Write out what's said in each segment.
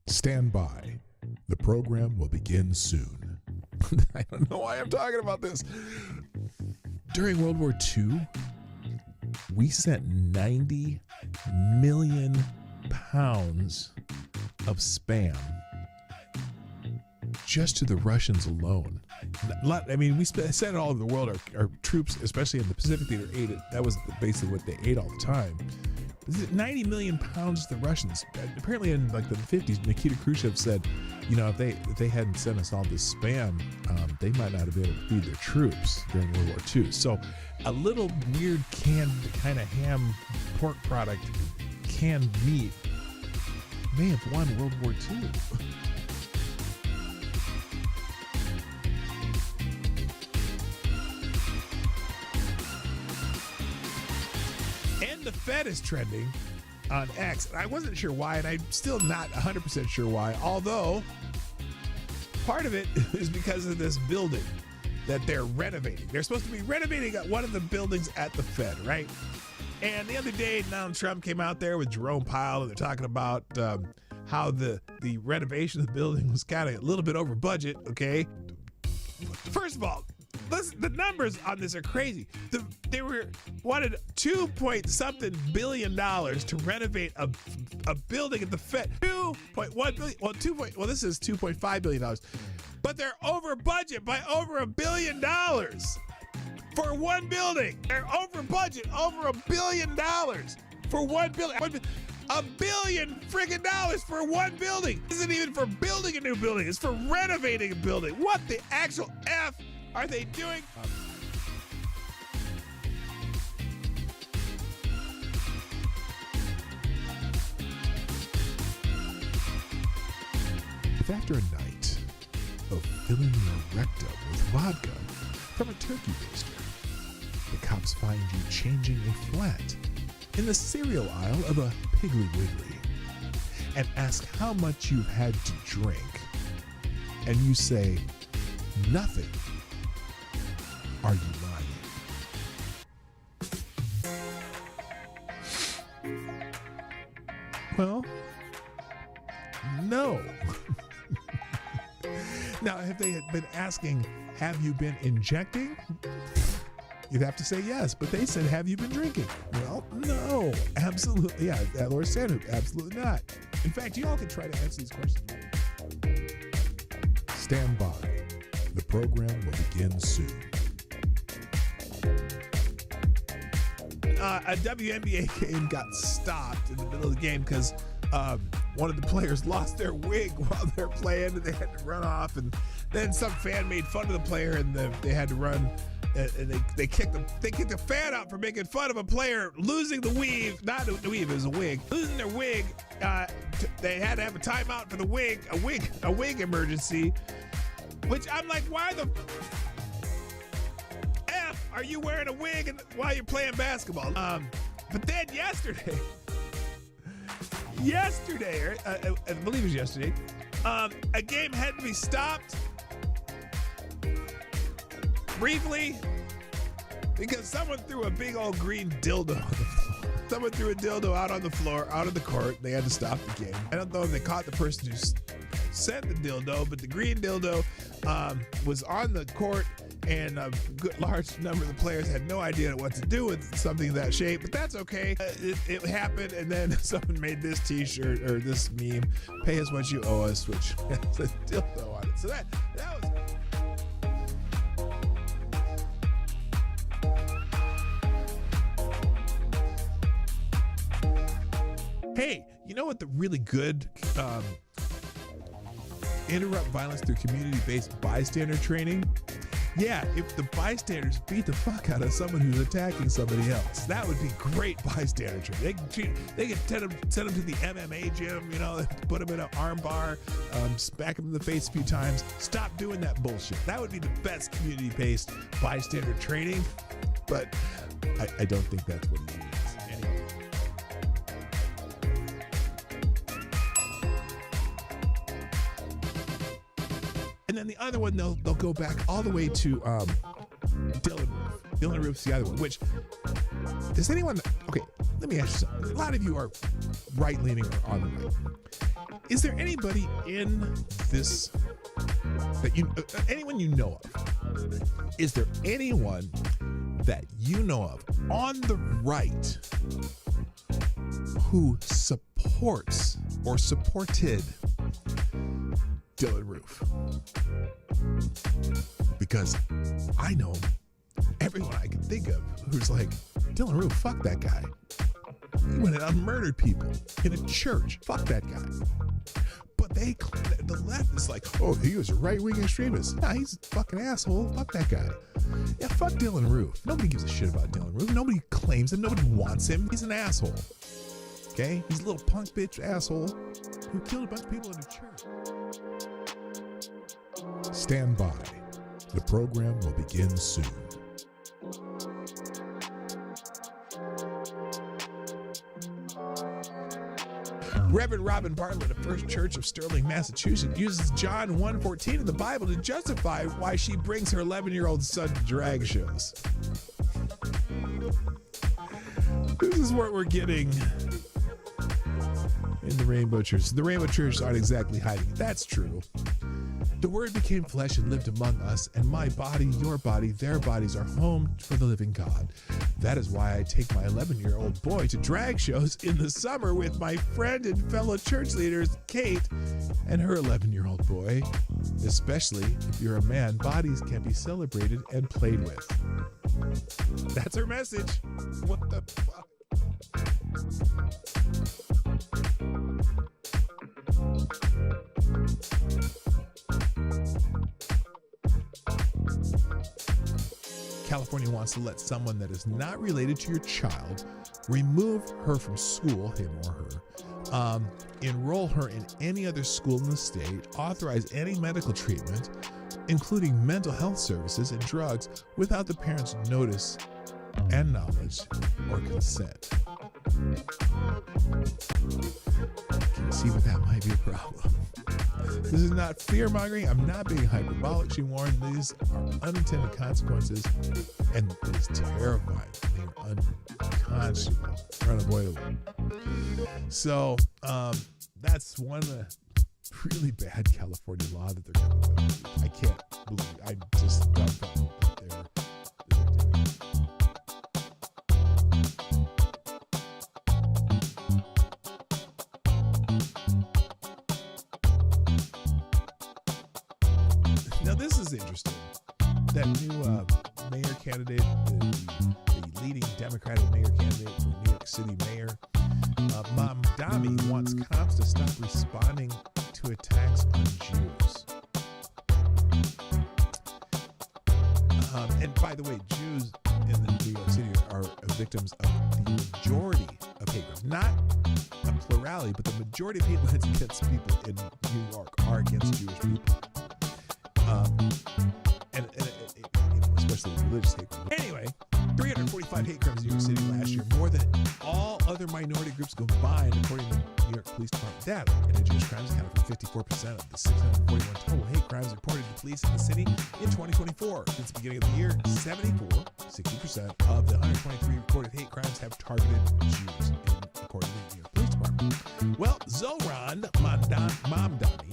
Stand by. The program will begin soon. I don't know why I'm talking about this. During World War II, we sent 90 million pounds of spam just to the Russians alone. I mean, we sent it all over the world. Our troops, especially in the Pacific Theater, ate it. That was basically what they ate all the time. 90 million pounds to the Russians. Apparently in like the 50s, Nikita Khrushchev said, you know, if they hadn't sent us all this spam, they might not have been able to feed their troops during World War II. So a little weird canned kind of ham pork product, canned meat, may have won World War II. And the Fed is trending on X. I wasn't sure why, and I'm still not 100% sure why, although part of it is because of this building that they're renovating. They're supposed to be renovating one of the buildings at the Fed, right? And the other day, Donald Trump came out there with Jerome Powell, and they're talking about how the renovation of the building was kind of a little bit over budget, okay? First of all, listen, the numbers on this are crazy. They wanted $2-point-something billion to renovate a building at the Fed. $2.1 billion. Well, this is $2.5 billion, but they're over budget by over $1 billion for one building. They're over budget over $1 billion for one building. $1 billion friggin' dollars for one building. This isn't even for building a new building. It's for renovating a building. What the actual F are they doing? If after a night of filling your rectum with vodka from a turkey baster, the cops find you changing a flat in the cereal aisle of a Piggly Wiggly and ask how much you've had to drink, and you say nothing, are you lying? Well, no. Now, if they had been asking, have you been injecting? You'd have to say yes, but they said, have you been drinking? Well, no, absolutely. Yeah, Lord Stanhope, absolutely not. In fact, you all can try to answer these questions. Stand by. The program will begin soon. A WNBA game got stopped in the middle of the game because one of the players lost their wig while they're playing, and they had to run off. And then some fan made fun of the player, and they had to run. And they kicked the fan out for making fun of a player losing the weave. Not the weave, it was a wig. Losing their wig. They had to have a timeout for the wig, a wig emergency. Which I'm like, why the F are you wearing a wig while you're playing basketball? But then yesterday, I believe it was yesterday, a game had to be stopped briefly because someone threw a big old green dildo on the floor. Someone threw a dildo out on the floor, out of the court. They had to stop the game. I don't know if they caught the person who sent the dildo, but the green dildo was on the court, and a good large number of the players had no idea what to do with something of that shape, but that's okay. It happened, and then someone made this t-shirt or this meme, pay us what you owe us, which has a dildo on it. So that was... Hey, you know what the really good interrupt violence through community-based bystander training? Yeah, if the bystanders beat the fuck out of someone who's attacking somebody else, that would be great bystander training. They could send them to the MMA gym, you know, put them in an arm bar, smack them in the face a few times. Stop doing that bullshit. That would be the best community-based bystander training, but I don't think that's what he means. Anyway. And then the other one, they'll go back all the way to Dylan Roof. Dylan Roof's the other one, which, does anyone, okay, let me ask you something. A lot of you are right-leaning or on the right. Is there anybody in this that anyone you know of? Is there anyone that you know of on the right who supports or supported Dylan Roof? Because I know everyone I can think of who's like, Dylan Roof, fuck that guy. He went out and murdered people in a church. Fuck that guy. But the left is like, oh, he was a right-wing extremist. Nah, he's a fucking asshole. Fuck that guy. Yeah, fuck Dylan Roof. Nobody gives a shit about Dylan Roof. Nobody claims him. Nobody wants him. He's an asshole. Okay? He's a little punk bitch asshole who killed a bunch of people in a church. Stand by. The program will begin soon. Reverend Robin Bartlett of First Church of Sterling, Massachusetts, uses John 1:14 in the Bible to justify why she brings her 11-year-old son to drag shows. This is what we're getting in the Rainbow Church. The Rainbow Church aren't exactly hiding. That's true. The Word became flesh and lived among us, and my body, your body, their bodies are home for the living God. That is why I take my 11-year-old boy to drag shows in the summer with my friend and fellow church leaders, Kate, and her 11-year-old boy. Especially if you're a man, bodies can be celebrated and played with. That's her message. What the fuck? California wants to let someone that is not related to your child remove her from school, him or her, enroll her in any other school in the state, authorize any medical treatment, including mental health services and drugs, without the parent's notice and knowledge or consent. Can you see what that might be a problem? This is not fear-mongering. I'm not being hyperbolic. She warned these are unintended consequences, and it is terrifying. They are unconscionable or unavoidable. So that's one really bad California law that they're coming with. I can't believe. I'm just dumbfounded that they're doing. Now this is interesting. That new mayor candidate, the leading Democratic mayor candidate for New York City mayor, Damme, wants cops to stop responding to attacks on Jews. And by the way, Jews in the New York City are victims of the majority of hate crimes. Not a plurality, but the majority of hate crimes against people in New York are against Jewish people. Especially religious hate crimes. Anyway, 345 hate crimes in New York City last year, more than all other minority groups combined, according to New York Police Department data. Indigenous crimes accounted for 54% of the 641 total hate crimes reported to police in the city in 2024. Since the beginning of the year, 60% of the 123 reported hate crimes have targeted Jews, according to the New York Police Department. Well, Zohran Mamdani,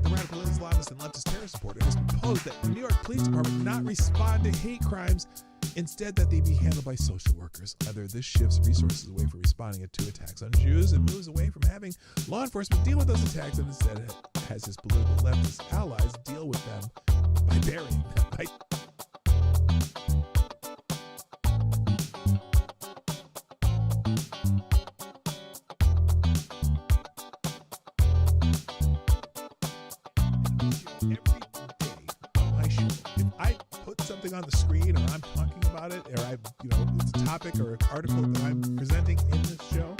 the radical Islamist and leftist terrorist supporter, has proposed that the New York Police Department not respond to hate crimes, instead that they be handled by social workers. Either this shifts resources away from responding to attacks on Jews and moves away from having law enforcement deal with those attacks, and instead has his political leftist allies deal with them by burying them. Every day on my show, if I put something on the screen or I'm talking about it, or it's a topic or an article that I'm presenting in this show,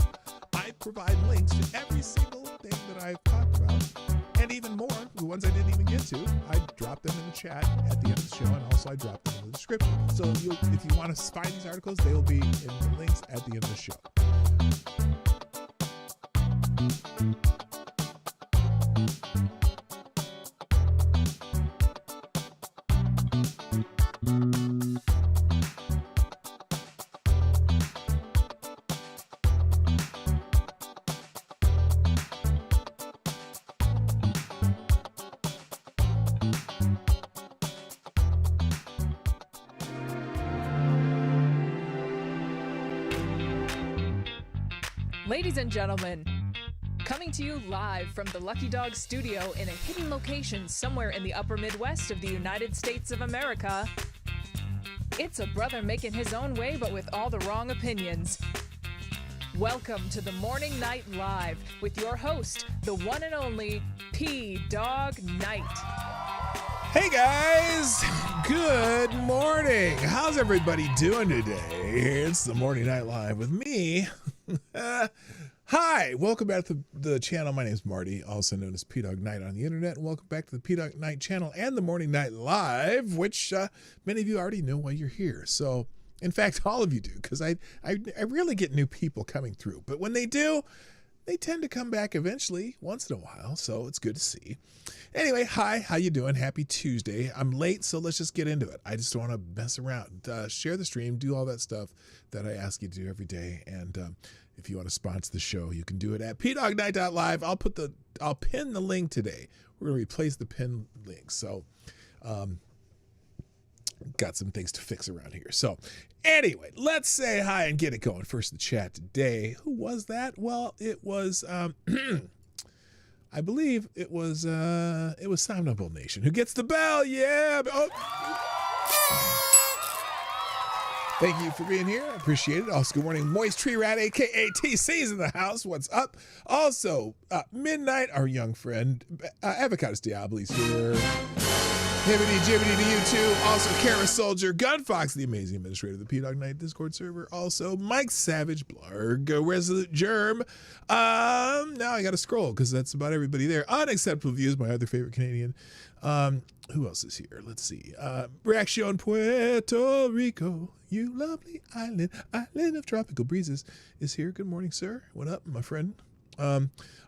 I provide links to every single thing that I've talked about, and even more, the ones I didn't even get to, I drop them in the chat at the end of the show, and also I drop them in the description. So if you want to find these articles, they will be in the links at the end of the show. Ladies and gentlemen, coming to you live from the Lucky Dog studio in a hidden location somewhere in the upper Midwest of the United States of America, it's a brother making his own way but with all the wrong opinions. Welcome to the Morning Night Live with your host, the one and only PDawgKnight. Hey guys, good morning. How's everybody doing today? It's the Morning Night Live with me. Hi, welcome back to the channel. My name is Marty, also known as PDawgKnight on the internet. And welcome back to the PDawgKnight channel and the Morning Night Live, which many of you already know why you're here. So, in fact, all of you do, because I rarely get new people coming through. But when they do, they tend to come back eventually, once in a while. So it's good to see. Anyway, hi, how you doing? Happy Tuesday. I'm late, so let's just get into it. I just don't want to mess around. Share the stream, do all that stuff that I ask you to do every day. And if you want to sponsor the show, you can do it at PDawgKnight.live. I'll pin the link today. We're going to replace the pin link. So, got some things to fix around here. So anyway, let's say hi and get it going. First, the chat today. Who was that? Well, it was, I believe it was Soundable Nation who gets the bell. Yeah. Oh. Thank you for being here. I appreciate it. Also, good morning, Moist Tree Rat, a.k.a. TC's in the house. What's up? Also, Midnight, our young friend, Avocados Diaboli's here. Hibbity jibbity to you too. Also, Kara Soldier, Gunfox, the amazing administrator of the PDawgKnight Discord server. Also, Mike Savage, Blarg, Resolute Germ. Now I got to scroll because that's about everybody there. Unacceptable Views, my other favorite Canadian. Who else is here? Let's see. Reaction Puerto Rico, you lovely island of tropical breezes, is here. Good morning, sir. What up, my friend?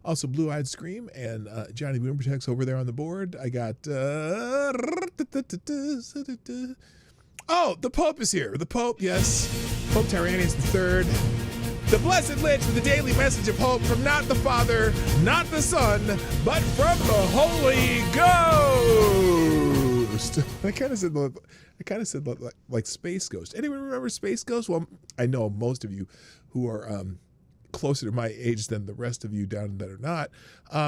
Also, Blue Eyed Scream and Johnny Boom Protects over there on the board. I got oh, the Pope is here. The Pope, yes. Pope Tyrannus III. The Blessed Lich with the daily message of hope from not the Father, not the Son, but from the Holy Ghost. I kind of said like Space Ghost. Anyone remember Space Ghost? Well, I know most of you who are closer to my age than the rest of you down that are not,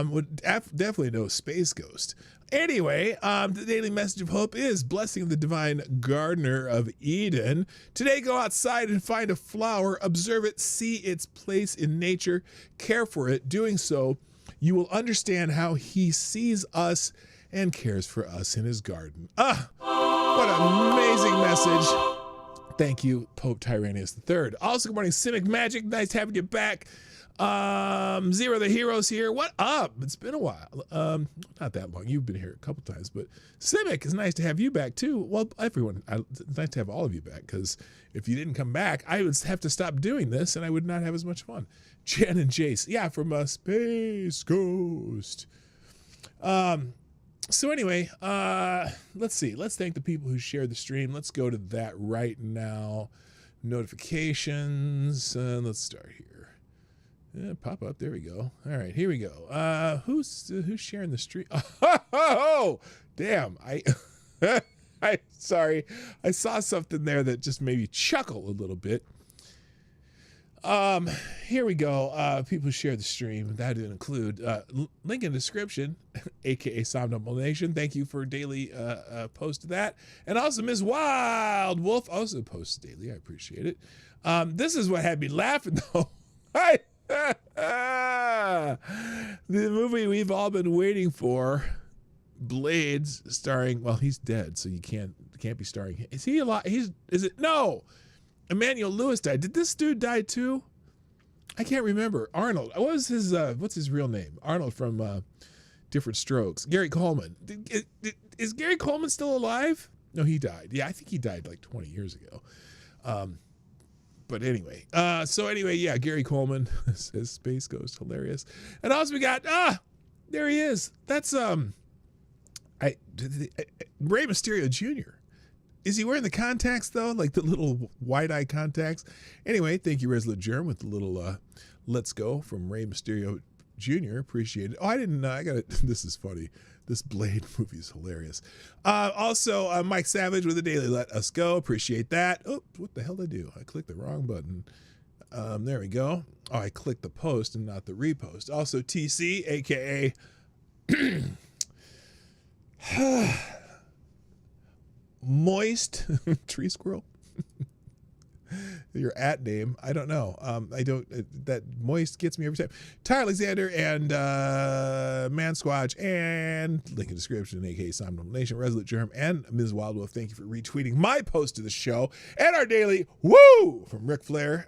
would definitely know Space Ghost. Anyway, the daily message of hope is blessing of the divine gardener of Eden. Today, go outside and find a flower, observe it, see its place in nature, care for it. Doing so, you will understand how he sees us and cares for us in his garden. What an amazing message. Thank you, Pope Tyrannus III. Also, good morning, Cynic Magic. Nice having you back. Zero the Heroes here. What up? It's been a while. Not that long. You've been here a couple times, but Cynic, it's nice to have you back too. Well, everyone, it's nice to have all of you back, because if you didn't come back, I would have to stop doing this and I would not have as much fun. Jen and Jace. Yeah, from Space Ghost. So anyway, let's see. Let's thank the people who shared the stream. Let's go to that right now. Notifications. Let's start here. Yeah, pop up. There we go. All right, here we go. Who's sharing the stream? Oh, damn. I sorry. I saw something there that just made me chuckle a little bit. Here we go. People who share the stream. That didn't include link in description, aka Somnambul Nation. Thank you for daily post to that. And also Ms. Wild Wolf also posts daily. I appreciate it. This is what had me laughing though. The movie we've all been waiting for, Blades, starring, well, he's dead, so you can't be starring him. Is he alive? No. Emmanuel Lewis died. Did this dude die too? I can't remember. Arnold. What was his what's his real name? Arnold from Different Strokes. Gary Coleman. Is Gary Coleman still alive? No, he died. Yeah, I think he died like 20 years ago. But anyway. Yeah, Gary Coleman says Space Ghost. Hilarious. And also we got there he is. That's Rey Mysterio Jr. Is he wearing the contacts though? Like the little wide-eye contacts? Anyway, thank you, Resolute Germ, with the little let's go from Rey Mysterio Jr. Appreciate it. Oh, I didn't know. I got it. This is funny. This Blade movie is hilarious. Also, Mike Savage with the daily let us go. Appreciate that. Oh, what the hell did I do? I clicked the wrong button. There we go. Oh, I clicked the post and not the repost. Also, TC, aka Moist Tree Squirrel. Your at name, I don't know. I don't. That Moist gets me every time. Ty Alexander and Man Squatch and link in description, aka Somnol Nation, Resolute Germ, and Ms. Wildwolf. Thank you for retweeting my post to the show and our daily woo from Ric Flair.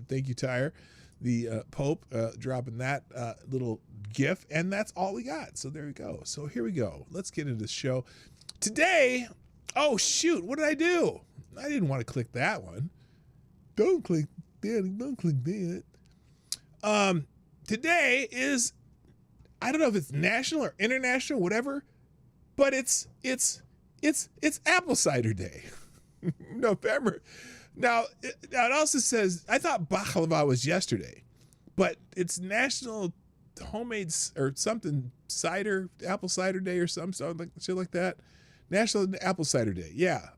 Thank you, Tyre, the Pope, dropping that little gif, and that's all we got. So there we go. So here we go. Let's get into the show today. Oh shoot! What did I do? I didn't want to click that one. Don't click that. Don't click that. Today is, I don't know if it's national or international, whatever, but it's apple cider day. November. Now it also says, I thought baklava was yesterday, but it's National Homemade or something cider, apple cider day or something like shit like that. National Apple Cider Day. Yeah.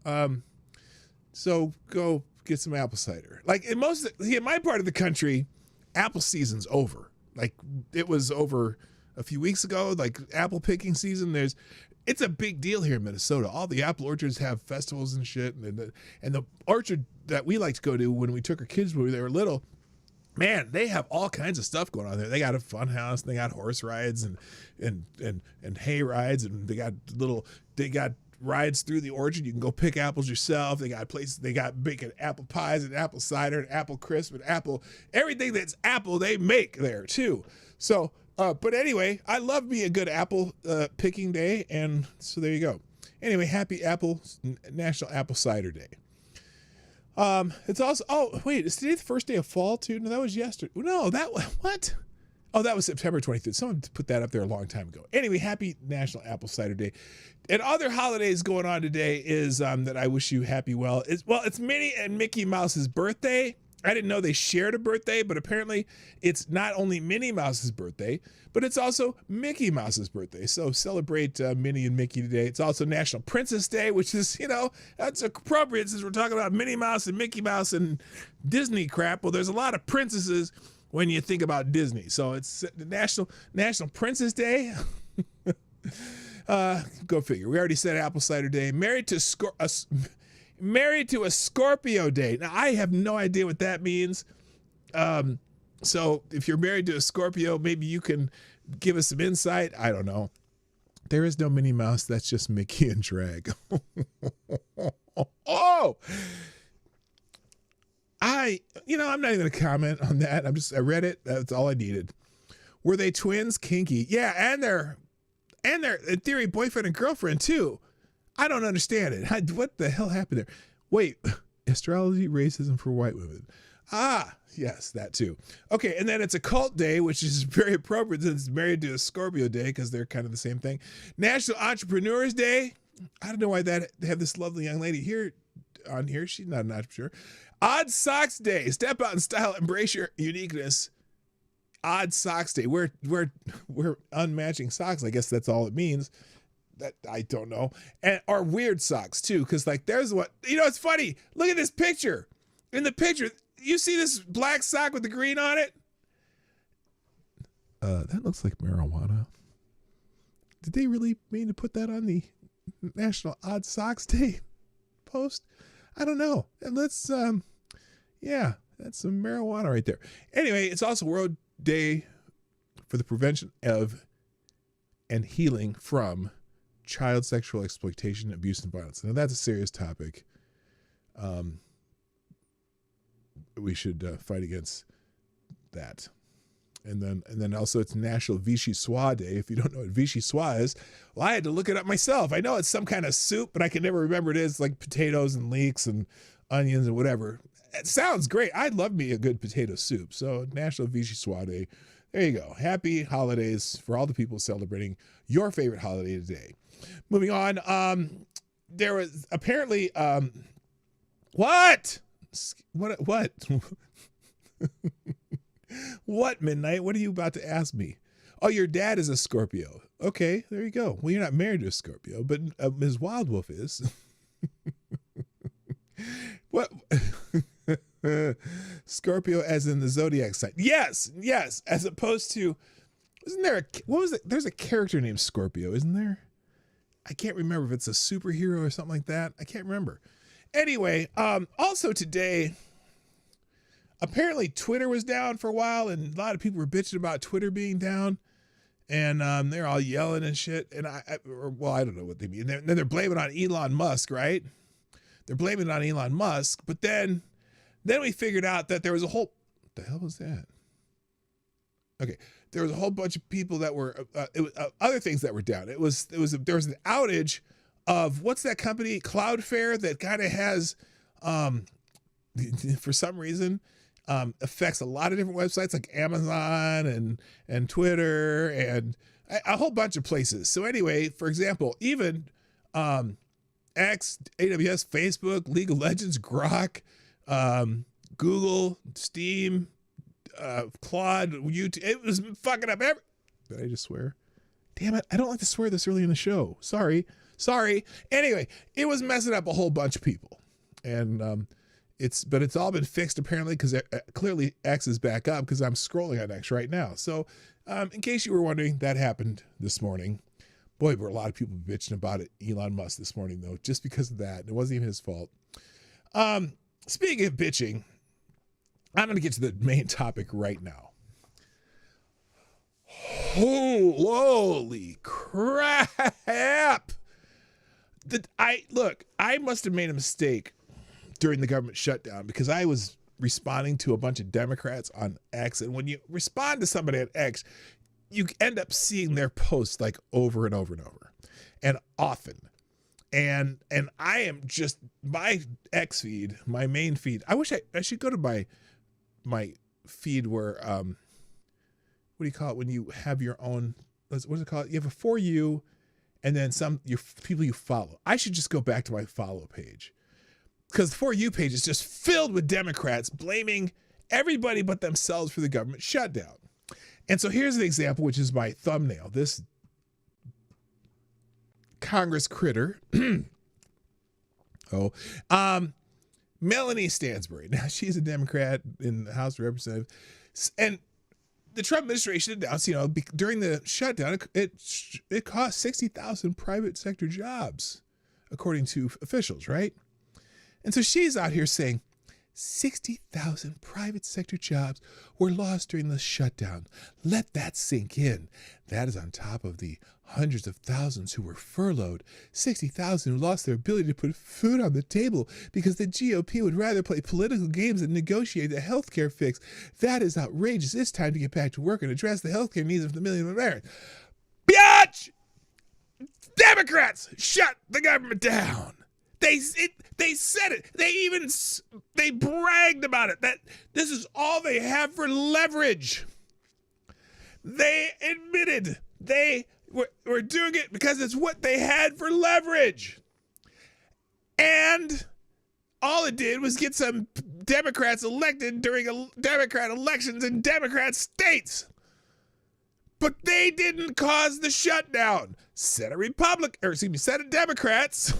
So go get some apple cider. Like in my part of the country, apple season's over. Like it was over a few weeks ago, like apple picking season. It's a big deal here in Minnesota. All the apple orchards have festivals and shit. And the orchard that we like to go to when we took our kids when they were little, man, they have all kinds of stuff going on there. They got a fun house, and they got horse rides and hay rides, and they got rides through the orchard. You can go pick apples yourself. They got places, they got making apple pies and apple cider and apple crisp and apple, everything that's apple they make there too. So, but anyway, I love me a good apple picking day, and so there you go. Anyway, happy National Apple Cider Day. It's also, is today the first day of fall too? No, that was yesterday. No, what? Oh, that was September 23rd. Someone put that up there a long time ago. Anyway, happy National Apple Cider Day. And other holidays going on today is that I wish you happy well. It's Minnie and Mickey Mouse's birthday. I didn't know they shared a birthday, but apparently it's not only Minnie Mouse's birthday, but it's also Mickey Mouse's birthday. So celebrate Minnie and Mickey today. It's also National Princess Day, which is, that's appropriate since we're talking about Minnie Mouse and Mickey Mouse and Disney crap. Well, there's a lot of princesses when you think about Disney. So it's National Princess Day. Go figure. We already said Apple Cider Day. Married to a Scorpio Day. Now, I have no idea what that means. So if you're married to a Scorpio, maybe you can give us some insight. I don't know. There is no Minnie Mouse. That's just Mickey and drag. Oh! I'm not even going to comment on that. I read it. That's all I needed. Were they twins? Kinky. Yeah, and they're in theory boyfriend and girlfriend too. I don't understand it. What the hell happened there? Wait, astrology, racism for white women. Ah, yes, that too. Okay, and then it's a cult day, which is very appropriate since it's married to a Scorpio day because they're kind of the same thing. National Entrepreneurs Day. I don't know why they have this lovely young lady here on here. She's not an entrepreneur. Odd Socks Day. Step out in style, embrace your uniqueness. Odd Socks Day. We're unmatching socks. I guess that's all it means. That I don't know. Or weird socks too, because there's what it's funny. Look at this picture. In the picture, you see this black sock with the green on it? That looks like marijuana. Did they really mean to put that on the National Odd Socks Day post? I don't know. And let's that's some marijuana right there. Anyway, it's also World Day for the prevention of and healing from child sexual exploitation, abuse, and violence. Now that's a serious topic. We should fight against that. And then also it's National Vichy Soie Day. If you don't know what Vichy Soie is, well, I had to look it up myself. I know it's some kind of soup, but I can never remember it is, like potatoes and leeks and onions and whatever. It sounds great. I'd love me a good potato soup. So National Vichy Soie Day. There you go. Happy holidays for all the people celebrating your favorite holiday today. Moving on. There was apparently what? What, Midnight? What are you about to ask me? Oh, your dad is a Scorpio. Okay, there you go. Well, you're not married to a Scorpio, but Ms. Wildwolf is. What? Scorpio as in the zodiac sign. Yes. As opposed to, isn't there what was it? There's a character named Scorpio, isn't there? I can't remember if it's a superhero or something like that. I can't remember. Anyway, also today, apparently Twitter was down for a while, and a lot of people were bitching about Twitter being down, and they're all yelling and shit. And I don't know what they mean. Then they're blaming it on Elon Musk, right? They're blaming it on Elon Musk, but then we figured out that there was a whole, what the hell was that? Okay, there was a whole bunch of people that were other things that were down. There was an outage of what's that company, Cloudflare, that kind of has for some reason affects a lot of different websites like Amazon and Twitter and a whole bunch of places. So anyway, for example, even X, AWS, Facebook, League of Legends, Grok, Google, Steam, Claude, YouTube, it was fucking up every. Did I just swear? Damn it, I don't like to swear this early in the show. Sorry. Anyway, it was messing up a whole bunch of people. And it's all been fixed apparently, because clearly X is back up, because I'm scrolling on X right now. So in case you were wondering, that happened this morning. Boy, were a lot of people bitching about it, Elon Musk, this morning, though, just because of that. It wasn't even his fault. Speaking of bitching, I'm going to get to the main topic right now. Holy crap! I must have made a mistake during the government shutdown, because I was responding to a bunch of Democrats on X, and when you respond to somebody at X, you end up seeing their posts like over and over and over and often. And I am just, my X feed, my main feed. I wish I should go to my feed where, what do you call it when you have your own, what is it called? You have a For You and then your people you follow. I should just go back to my follow page, because the For You page is just filled with Democrats blaming everybody but themselves for the government shutdown. And so here's an example, which is my thumbnail. This Congress critter. Melanie Stansbury. Now, she's a Democrat in the House of Representatives. And the Trump administration announced, during the shutdown, it cost 60,000 private sector jobs, according to officials, right? And so she's out here saying, 60,000 private sector jobs were lost during the shutdown. Let that sink in. That is on top of the hundreds of thousands who were furloughed. 60,000 who lost their ability to put food on the table because the GOP would rather play political games than negotiate a healthcare fix. That is outrageous. It's time to get back to work and address the healthcare needs of the million of Americans. Biatch! Democrats, shut the government down. They said it. They bragged about it, that this is all they have for leverage. They admitted they were doing it because it's what they had for leverage. And all it did was get some Democrats elected during Democrat elections in Democrat states. But they didn't cause the shutdown. Senate Democrats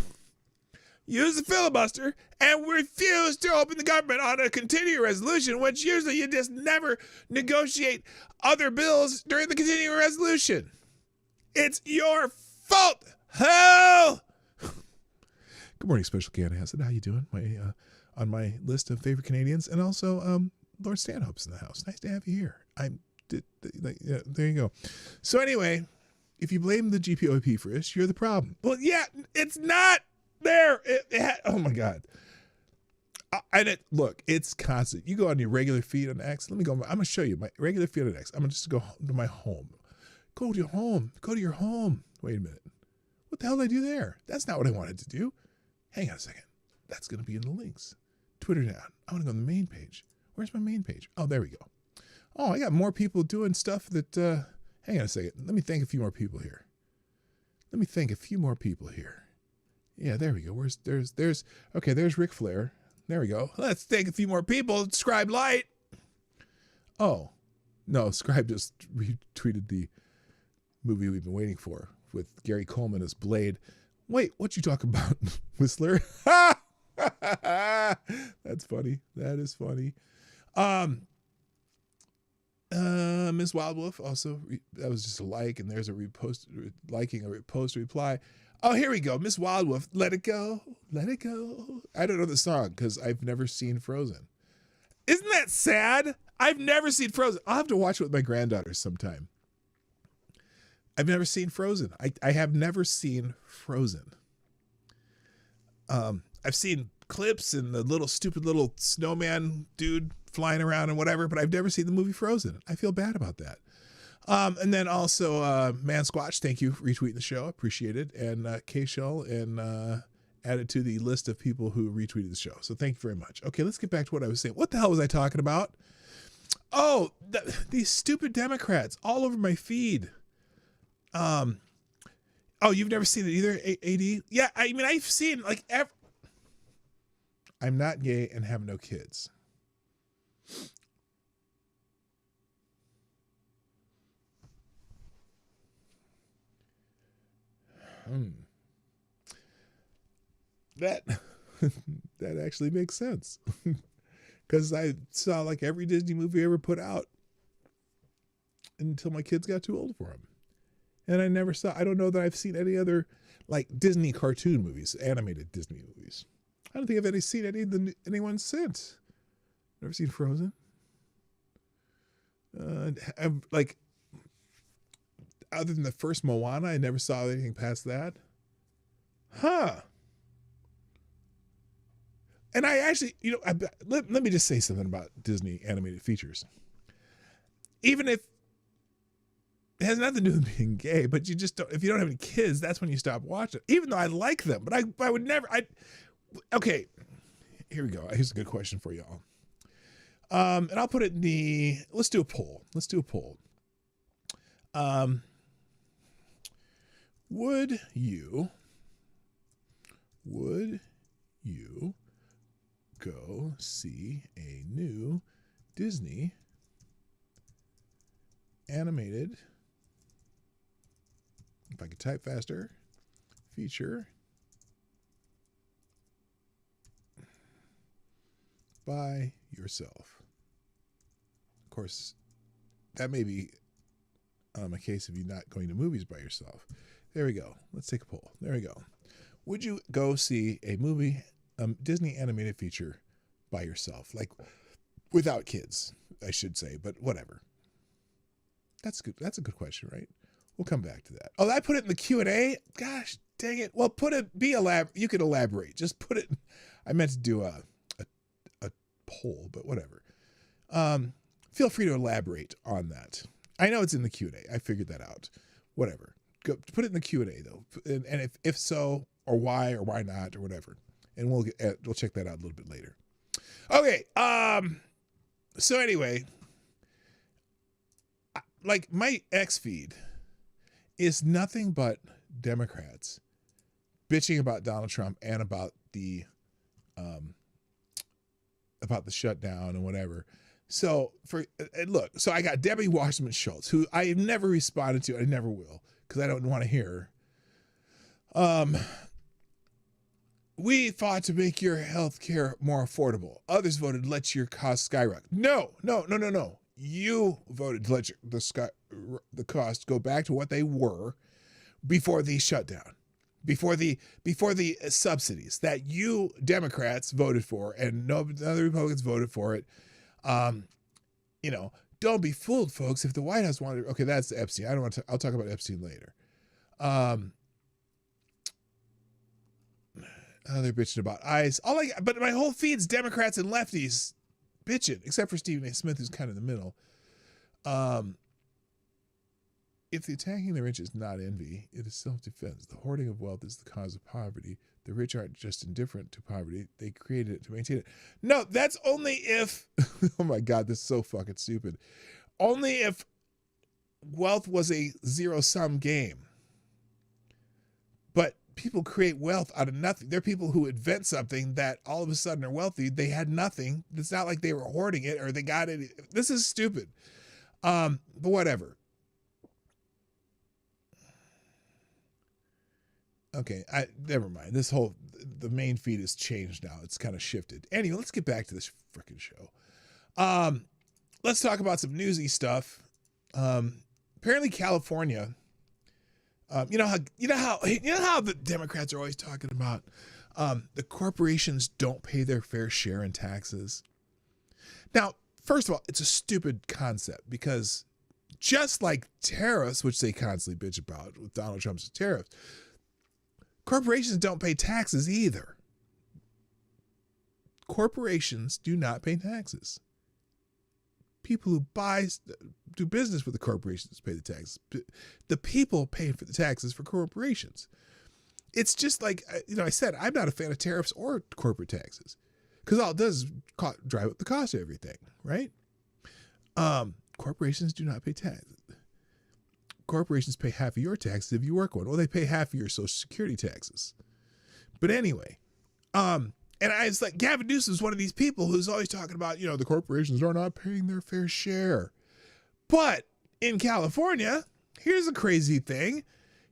use the filibuster and refuse to open the government on a continuing resolution, which usually you just never negotiate other bills during the continuing resolution. It's your fault. Hell. Good morning, Special Canada Acid. How you doing? On my list of favorite Canadians, and also Lord Stanhope's in the house. Nice to have you here. There you go. So anyway, if you blame the GPOP for this, you're the problem. Well, yeah, it's not there. Oh my God. Look, it's constant. You go on your regular feed on X. I'm going to show you my regular feed on X. I'm going to just go to my home. Go to your home. Go to your home. Wait a minute. What the hell did I do there? That's not what I wanted to do. Hang on a second. That's going to be in the links. Twitter down. I want to go on the main page. Where's my main page? Oh, there we go. Oh, I got more people doing stuff that, hang on a second. Let me thank a few more people here. Yeah, there we go. Okay, there's Ric Flair. There we go. Let's thank a few more people. Scribe Light. Oh, no, Scribe just retweeted the movie we've been waiting for with Gary Coleman as Blade. Wait, what you talking about, Whistler? That's funny. That is funny. Miss Wild Wolf also, that was just a like, and there's a repost, liking a repost reply. Oh, here we go. Miss Wild Wolf, let it go. Let it go. I don't know the song because I've never seen Frozen. Isn't that sad? I've never seen Frozen. I'll have to watch it with my granddaughters sometime. I've never seen Frozen. I have never seen Frozen. I've seen clips and the little stupid little snowman dude flying around and whatever, but I've never seen the movie Frozen. I feel bad about that. And then also Man Squatch, thank you for retweeting the show. Appreciate it. And K-Shell and added to the list of people who retweeted the show. So thank you very much. Okay, let's get back to what I was saying. What the hell was I talking about? Oh, these stupid Democrats all over my feed. Oh, you've never seen it either, AD? Yeah, I mean, I've seen like I'm not gay and have no kids. That actually makes sense. Because I saw like every Disney movie ever put out until my kids got too old for them. And I don't know that I've seen any other like Disney cartoon movies, animated Disney movies. I don't think I've seen anyone since. Never seen Frozen. Like, other than the first Moana, I never saw anything past that. Huh. And I actually, let me just say something about Disney animated features. Even if it has nothing to do with being gay, but you just don't, if you don't have any kids, that's when you stop watching. Even though I like them, but I would never, okay, here we go. Here's a good question for y'all. And I'll put it in let's do a poll. Would you go see a new Disney animated, if I could type faster, feature by yourself? Of course, that may be a case of you not going to movies by yourself. There we go. Let's take a poll. There we go. Would you go see a movie, Disney animated feature by yourself? Like, without kids, I should say, but whatever. That's good. That's a good question, right? We'll come back to that. Oh, I put it in the Q&A? Gosh, dang it. Well, you could elaborate. Just put it, I meant to do a poll, but whatever. Feel free to elaborate on that. I know it's in the Q&A. I figured that out. Whatever. Go put it in the Q&A though. And if so, or why not, or whatever. And we'll check that out a little bit later. Okay. So anyway, like my X feed is nothing but Democrats bitching about Donald Trump and about the shutdown and whatever. So so I got Debbie Wasserman Schultz, who I have never responded to. I never will, because I don't want to hear her. We fought to make your health care more affordable. Others voted to let your costs skyrocket. No. You voted to let the costs go back to what they were before the shutdown, before the subsidies that you Democrats voted for, and no other Republicans voted for it. Don't be fooled, folks. If the White House wanted, okay, that's Epstein. I don't want to. I'll talk about Epstein later. They're bitching about ICE. But my whole feed's Democrats and lefties bitching, except for Stephen A. Smith, who's kind of in the middle. If the attacking the rich is not envy, it is self-defense. The hoarding of wealth is the cause of poverty. The rich aren't just indifferent to poverty. They created it to maintain it. No, that's only if, oh my God, this is so fucking stupid. Only if wealth was a zero-sum game. But people create wealth out of nothing. There are people who invent something that all of a sudden are wealthy. They had nothing. It's not like they were hoarding it or they got it. This is stupid. But whatever. Okay, never mind. The main feed has changed now. It's kind of shifted. Anyway, let's get back to this freaking show. Let's talk about some newsy stuff. Apparently California, you know how the Democrats are always talking about the corporations don't pay their fair share in taxes. Now, first of all, it's a stupid concept because just like tariffs, which they constantly bitch about with Donald Trump's tariffs, corporations don't pay taxes either. Corporations do not pay taxes. People who do business with the corporations pay the taxes. The people pay for the taxes for corporations. It's just like, I said, I'm not a fan of tariffs or corporate taxes because all it does is drive up the cost of everything, right? Corporations do not pay taxes. Corporations pay half of your taxes if you work one. Well, they pay half of your Social Security taxes. But anyway, and I was like, Gavin Newsom is one of these people who's always talking about, the corporations are not paying their fair share. But in California, here's a crazy thing.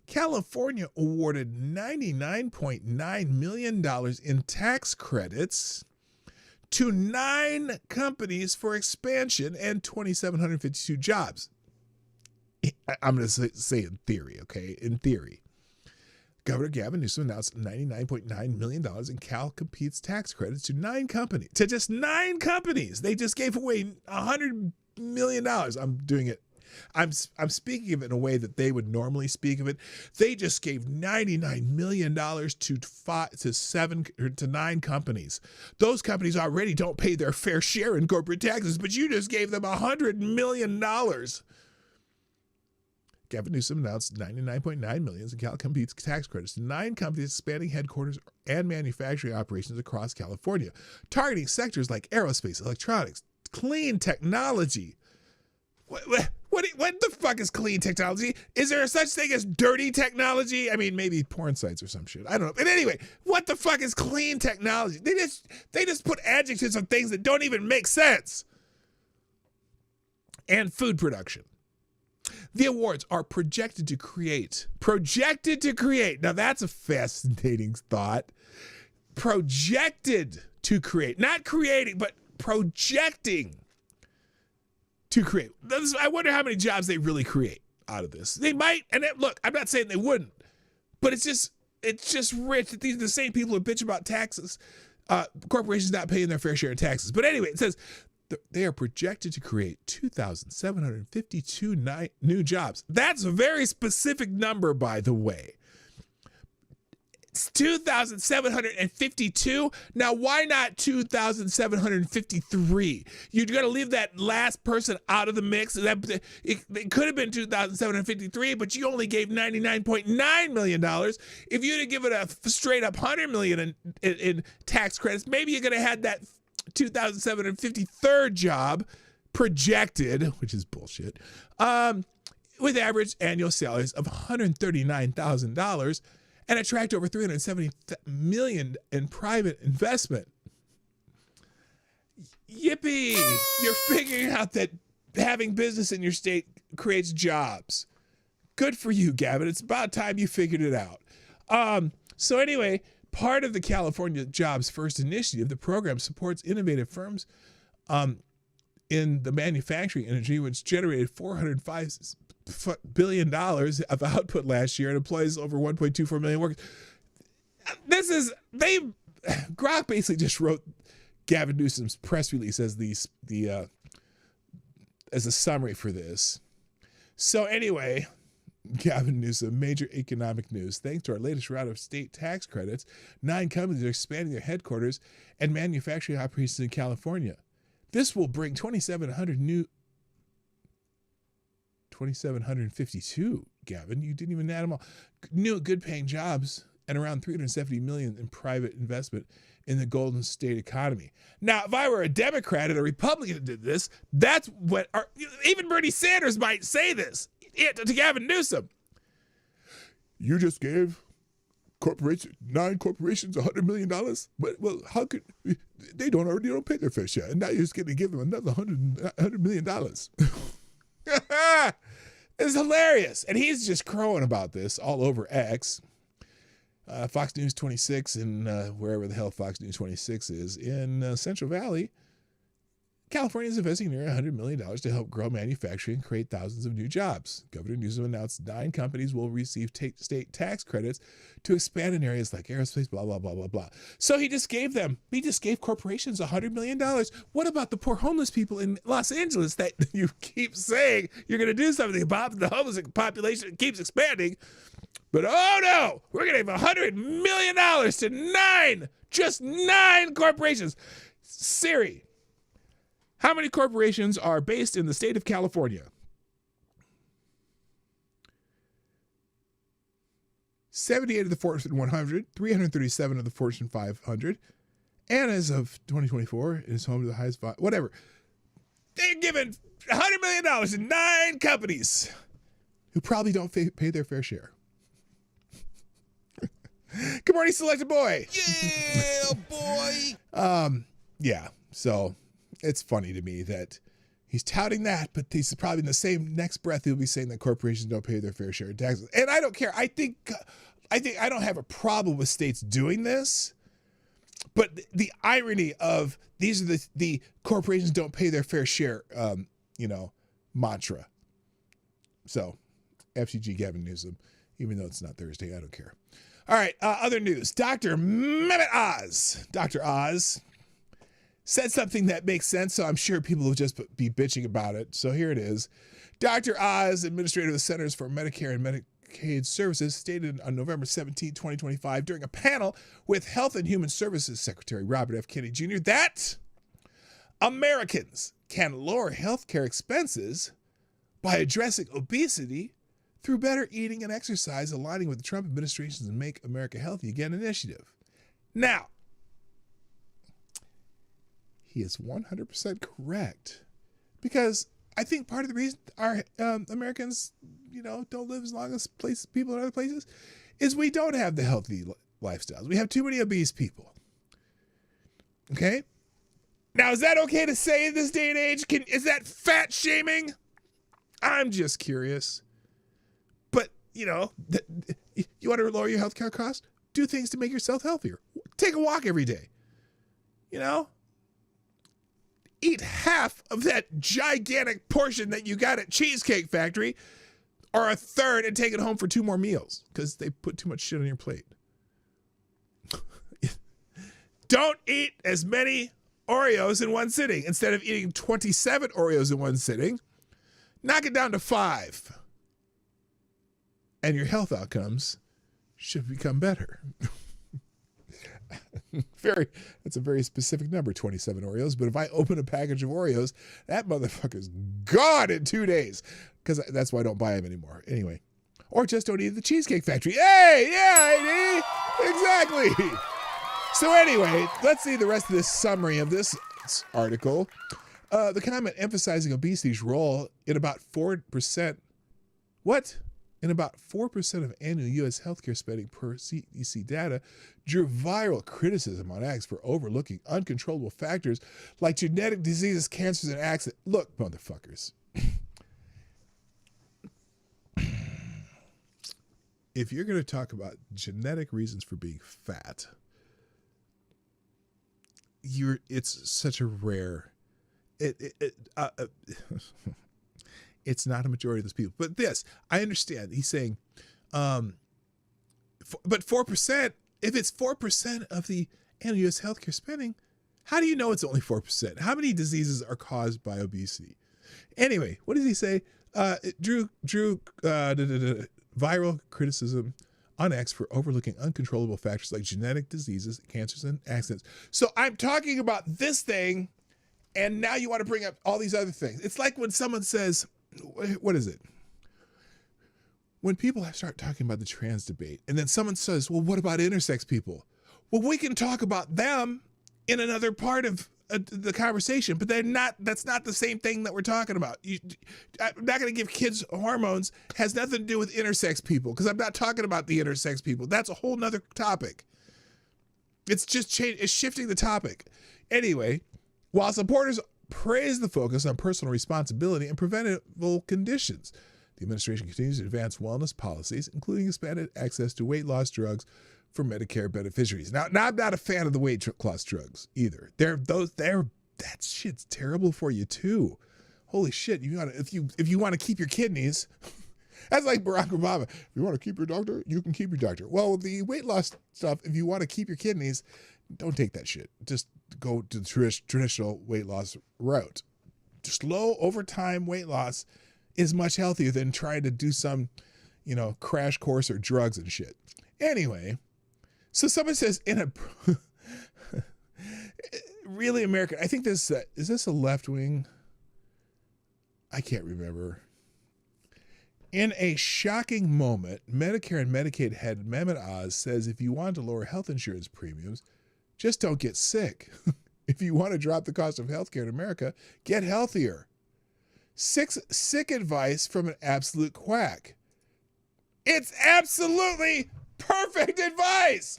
California awarded $99.9 million in tax credits to 9 companies for expansion and 2,752 jobs. I'm going to say in theory, okay? In theory. Governor Gavin Newsom announced $99.9 million in Cal Competes tax credits to 9 companies. To just 9 companies. They just gave away $100 million. I'm doing it. I'm speaking of it in a way that they would normally speak of it. They just gave $99 million to 9 companies. Those companies already don't pay their fair share in corporate taxes, but you just gave them $100 million. Gavin Newsom announced $99.9 million in Cal Competes tax credits to 9 companies expanding headquarters and manufacturing operations across California, targeting sectors like aerospace, electronics, clean technology. What the fuck is clean technology? Is there such thing as dirty technology? I mean, maybe porn sites or some shit. I don't know. But anyway, what the fuck is clean technology? They just put adjectives on things that don't even make sense. And food production. The awards are projected to create. Now that's a fascinating thought. Projected to create. Not creating, but projecting to create. I wonder how many jobs they really create out of this. They might, and look, I'm not saying they wouldn't, but it's just rich that these are the same people who bitch about taxes, corporations not paying their fair share of taxes. But anyway, it says they are projected to create 2,752 new jobs. That's a very specific number, by the way. It's 2,752. Now, why not 2,753? You're going to leave that last person out of the mix. It could have been 2,753, but you only gave $99.9 million. If you'd have given a straight up $100 million in tax credits, maybe you could have had that 2,753rd job projected, which is bullshit, with average annual salaries of $139,000 and attract over $370 million in private investment. Yippee! You're figuring out that having business in your state creates jobs. Good for you, Gavin. It's about time you figured it out. So anyway, part of the California Jobs First initiative, the program supports innovative firms in the manufacturing industry, which generated $405 billion of output last year and employs over 1.24 million workers. Grok basically just wrote Gavin Newsom's press release as as a summary for this. So anyway, Gavin Newsom, major economic news. Thanks to our latest round of state tax credits, 9 companies are expanding their headquarters and manufacturing operations in California. This will bring 2,752, Gavin. You didn't even add them all. New good-paying jobs and around $370 million in private investment in the Golden State economy. Now, if I were a Democrat and a Republican that did this, that's what even Bernie Sanders might say this to Gavin Newsom. You just gave 9 corporations $100 million. But well, how could they don't pay their fair share, and now you're just going to give them another $100 million? It's hilarious, and he's just crowing about this all over X. Fox News 26 and wherever the hell Fox News 26 is in Central Valley, California is investing near $100 million to help grow manufacturing and create thousands of new jobs. Governor Newsom announced 9 companies will receive state tax credits to expand in areas like aerospace, blah, blah, blah, blah, blah. So he just gave corporations $100 million. What about the poor homeless people in Los Angeles that you keep saying you're going to do something about? The homeless population keeps expanding. But oh no, we're going to give $100 million to just 9 corporations. Siri, how many corporations are based in the state of California? 78 of the Fortune 100, 337 of the Fortune 500, and as of 2024, it is home to the highest, whatever. They're giving $100 million to 9 companies who probably don't pay their fair share. Good morning, Selected Boy. Yeah, boy. Yeah, so it's funny to me that he's touting that, but he's probably in the same next breath he'll be saying that corporations don't pay their fair share of taxes. And I don't care. I think I don't have a problem with states doing this, but the irony of these are the corporations don't pay their fair share, mantra. So, FCG Gavin Newsom, even though it's not Thursday, I don't care. All right, other news. Dr. Mehmet Oz. Dr. Oz said something that makes sense, so I'm sure people will just be bitching about it. So here it is. Dr. Oz, administrator of the Centers for Medicare and Medicaid Services, stated on November 17, 2025, during a panel with Health and Human Services Secretary Robert F. Kennedy Jr., that Americans can lower healthcare expenses by addressing obesity through better eating and exercise, aligning with the Trump administration's Make America Healthy Again initiative. Now, he is 100% correct, because I think part of the reason our Americans, don't live as long as people in other places is we don't have the healthy lifestyles. We have too many obese people. Okay? Now, is that okay to say in this day and age? Is that fat shaming? I'm just curious. But, you want to lower your healthcare costs? Do things to make yourself healthier. Take a walk every day. Eat half of that gigantic portion that you got at Cheesecake Factory, or a third, and take it home for 2 more meals because they put too much shit on your plate. Don't eat as many Oreos in one sitting. Instead of eating 27 Oreos in one sitting, knock it down to 5. And your health outcomes should become better. That's a very specific number, 27 Oreos. But if I open a package of Oreos, that motherfucker's gone in 2 days. Because that's why I don't buy them anymore. Anyway. Or just don't eat at the Cheesecake Factory. Hey, yeah, exactly. So anyway, let's see the rest of this summary of this article. The comment emphasizing obesity's role in about 4%. What? In about 4% of annual U.S. healthcare spending per CDC data, drew viral criticism on X for overlooking uncontrollable factors like genetic diseases, cancers, and accidents. Look, motherfuckers. If you're going to talk about genetic reasons for being fat, it's such a rare... It's not a majority of those people. But this, I understand. He's saying, but 4%, if it's 4% of the annual U.S. healthcare spending, how do you know it's only 4%? How many diseases are caused by obesity? Anyway, what does he say? It drew viral criticism on X for overlooking uncontrollable factors like genetic diseases, cancers, and accidents. So I'm talking about this thing, and now you want to bring up all these other things. It's like when someone says... What is it? When people start talking about the trans debate, and then someone says, well, what about intersex people? Well, we can talk about them in another part of the conversation, but that's not the same thing that we're talking about. I'm not going to give kids hormones. Has nothing to do with intersex people, because I'm not talking about the intersex people. That's a whole nother topic. It's just it's shifting the topic. Anyway, while supporters praise the focus on personal responsibility and preventable conditions, the administration continues to advance wellness policies, including expanded access to weight loss drugs for Medicare beneficiaries. Now I'm not a fan of the weight loss drugs either. That shit's terrible for you too. Holy shit! If you want to keep your kidneys, that's like Barack Obama. If you want to keep your doctor, you can keep your doctor. Well, the weight loss stuff, if you want to keep your kidneys, don't take that shit. Just go to the traditional weight loss route. Slow over time weight loss is much healthier than trying to do some, crash course or drugs and shit. Anyway, so someone says really American. I think is this a left wing? I can't remember. In a shocking moment, Medicare and Medicaid head Mehmet Oz says if you want to lower health insurance premiums, just don't get sick. If you want to drop the cost of healthcare in America, get healthier. Sick advice from an absolute quack. It's absolutely perfect advice.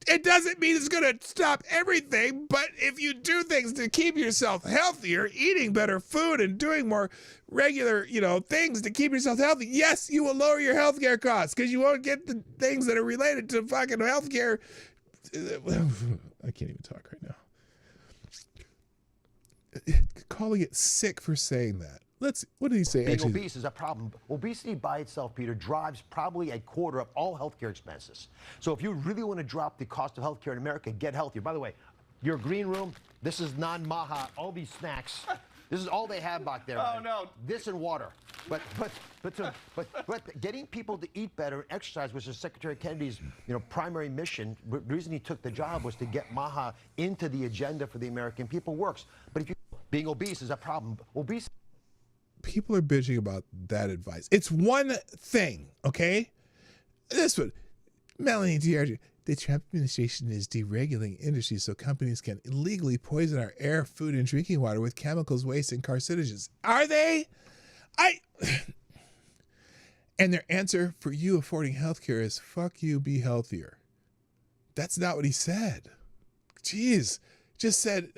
It doesn't mean it's going to stop everything, but if you do things to keep yourself healthier, eating better food and doing more regular, things to keep yourself healthy, yes, you will lower your healthcare costs because you won't get the things that are related to fucking healthcare. I can't even talk right now. Calling it sick for saying that. What did he say? Being obese is a problem. Obesity by itself, Peter, drives probably a quarter of all healthcare expenses. So if you really want to drop the cost of healthcare in America, get healthier. By the way, your green room, this is non-Maha, all these snacks. This is all they have back there. Oh, no. This and water. But getting people to eat better and exercise, which is Secretary Kennedy's primary mission. The reason he took the job was to get Maha into the agenda for the American people works. But if you being obese is a problem. Obesity. People are bitching about that advice. It's one thing, okay? This one, Melanie DiArgio. The Trump administration is deregulating industry so companies can illegally poison our air, food, and drinking water with chemicals, waste, and carcinogens. Are they? And their answer for you affording healthcare is fuck you, be healthier. That's not what he said. Jeez. Just said,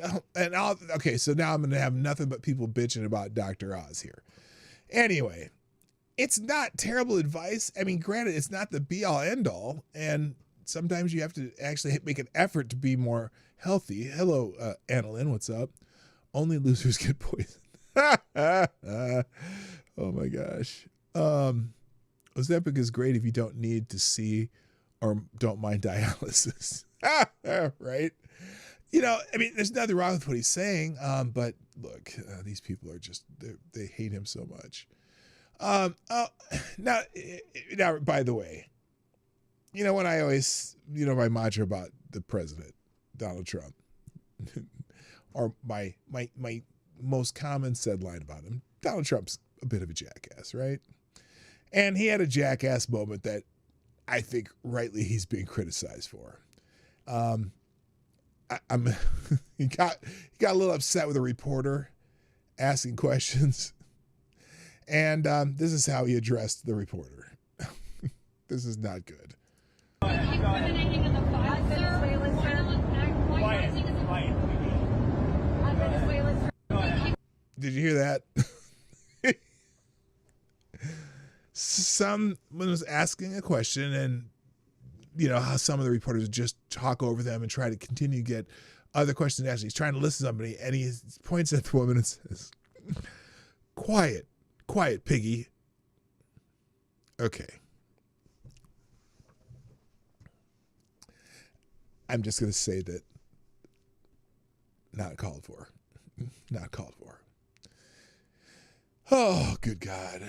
okay, so now I'm going to have nothing but people bitching about Dr. Oz here. Anyway, it's not terrible advice. I mean, granted, it's not the be-all, end-all, and sometimes you have to actually make an effort to be more healthy. Hello, Annalyn, what's up? Only losers get poisoned. Oh, my gosh. Ozempic is great if you don't need to see or don't mind dialysis. Right? There's nothing wrong with what he's saying, but look, these people are just, they hate him so much. Now, by the way, when I always, my mantra about the president, Donald Trump, or my most common said line about him, Donald Trump's a bit of a jackass, right? And he had a jackass moment that I think rightly he's being criticized for. He got a little upset with a reporter asking questions, and this is how he addressed the reporter. This is not good. Did you hear that? Someone was asking a question, and how some of the reporters just talk over them and try to continue to get other questions asked. He's trying to listen to somebody, and he points at the woman and says, quiet, piggy. Okay. I'm just going to say that not called for. Not called for. Oh, good God.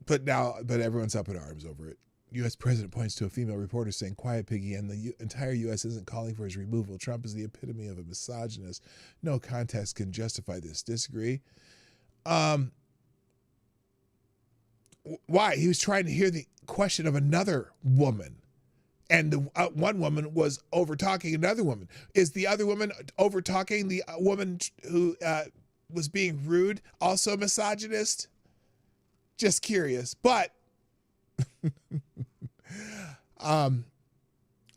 But everyone's up in arms over it. U.S. president points to a female reporter saying, quiet, piggy, and the entire U.S. isn't calling for his removal. Trump is the epitome of a misogynist. No context can justify this. Disagree? Why? He was trying to hear the question of another woman. And the one woman was over-talking another woman. Is the other woman over-talking the woman who was being rude also a misogynist? Just curious. But I'm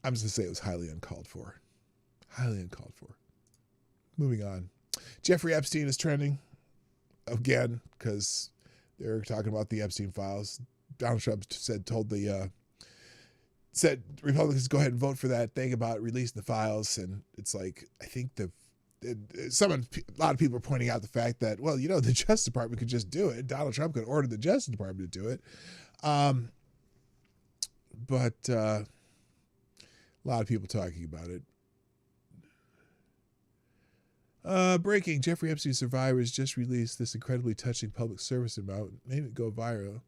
just gonna say it was highly uncalled for. Highly uncalled for. Moving on. Jeffrey Epstein is trending again because they're talking about the Epstein files. Donald Trump told the said Republicans go ahead and vote for that thing about releasing the files, and it's like I think a lot of people are pointing out the fact that, well, you know, the Justice Department could just do it. Donald Trump could order the Justice Department to do it, but a lot of people talking about it. Breaking: Jeffrey Epstein survivors just released this incredibly touching public service amount, made it go viral.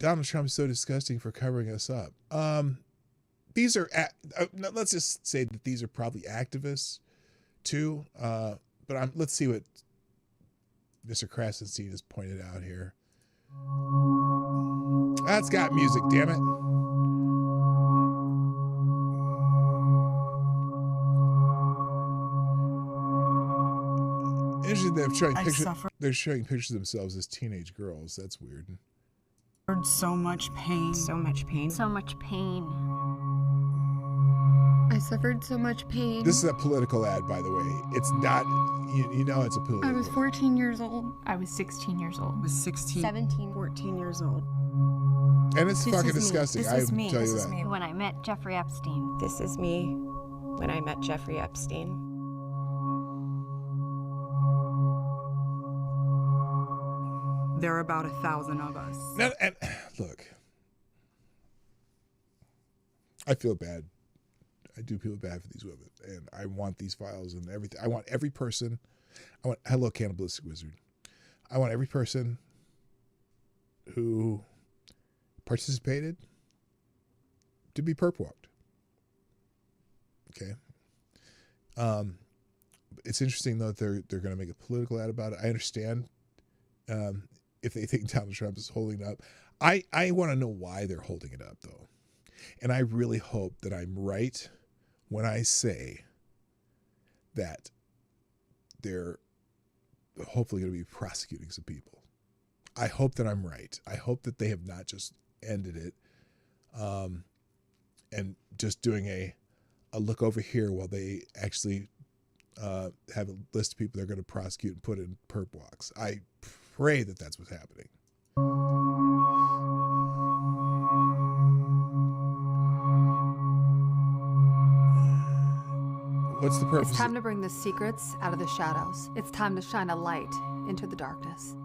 Donald Trump is so disgusting for covering us up. These are, let's just say that these are probably activists too. But let's see what Mr. Krasenstein has pointed out here. That's got music, damn it. Interesting, they're showing pictures of themselves as teenage girls. That's weird. So much pain. So much pain. So much pain. I suffered so much pain. This is a political ad, by the way. It's not, you know, it's a political I was 14 years old. I was 16 years old. I was 16. 17. 14 years old. And it's fucking disgusting. This is me. Tell This you is that. me. When I met Jeffrey Epstein. This is me when I met Jeffrey Epstein. There are about 1,000 of us. Now, and look, I feel bad. I do feel bad for these women, and I want these files and everything. I want every person. Hello, Cannibalistic Wizard. I want every person who participated to be perp walked. Okay. It's interesting though that they're going to make a political ad about it. I understand. If they think Donald Trump is holding it up. I want to know why they're holding it up, though. And I really hope that I'm right when I say that they're hopefully going to be prosecuting some people. I hope that I'm right. I hope that they have not just ended it and just doing a look over here while they actually have a list of people they're going to prosecute and put in perp walks. I pray that that's what's happening. What's the purpose? It's time to bring the secrets out of the shadows. It's time to shine a light into the darkness.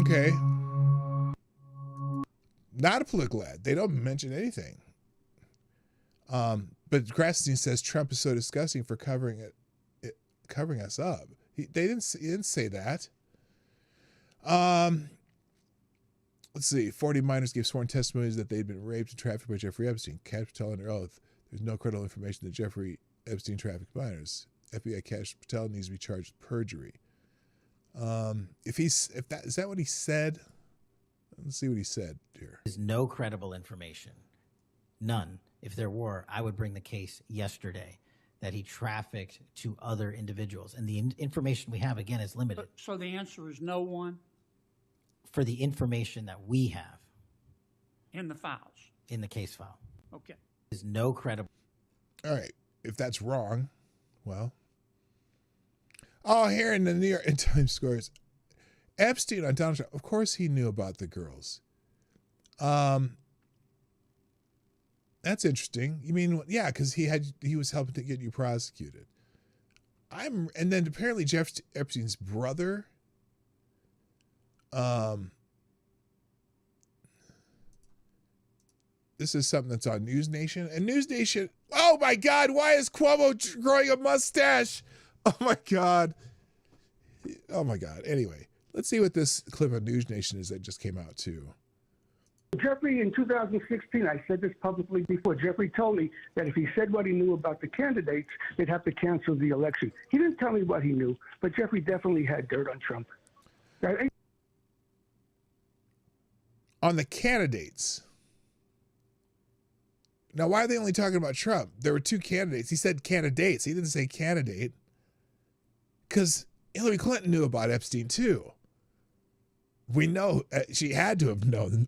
Okay. Not a political ad. They don't mention anything. But Krasenstein says Trump is so disgusting for covering us up. He didn't say that. Let's see. 40 minors gave sworn testimonies that they'd been raped and trafficked by Jeffrey Epstein. Cashapp Patel under oath. There's no credible information that Jeffrey Epstein trafficked minors. FBI Cashapp Patel needs to be charged with perjury. Is that what he said? Let's see what he said here. There's no credible information. None. If there were, I would bring the case yesterday that he trafficked to other individuals. And the information we have, again, is limited. So the answer is no one? For the information that we have. In the files? In the case file. Okay. There's no credible. All right. If that's wrong, well. Oh, here in the New York Times scores. Epstein on Donald Trump. Of course he knew about the girls. That's interesting. You mean, yeah, because he was helping to get you prosecuted. And then apparently Jeff Epstein's brother. This is something that's on News Nation. And News Nation, oh my God, why is Cuomo growing a mustache? Oh my God. Oh my God. Anyway, let's see what this clip of News Nation is that just came out too. Jeffrey, in 2016, I said this publicly before, Jeffrey told me that if he said what he knew about the candidates, they'd have to cancel the election. He didn't tell me what he knew, but Jeffrey definitely had dirt on Trump. On the candidates. Now, why are they only talking about Trump? There were two candidates. He said candidates. He didn't say candidate. Because Hillary Clinton knew about Epstein too. We know she had to have known.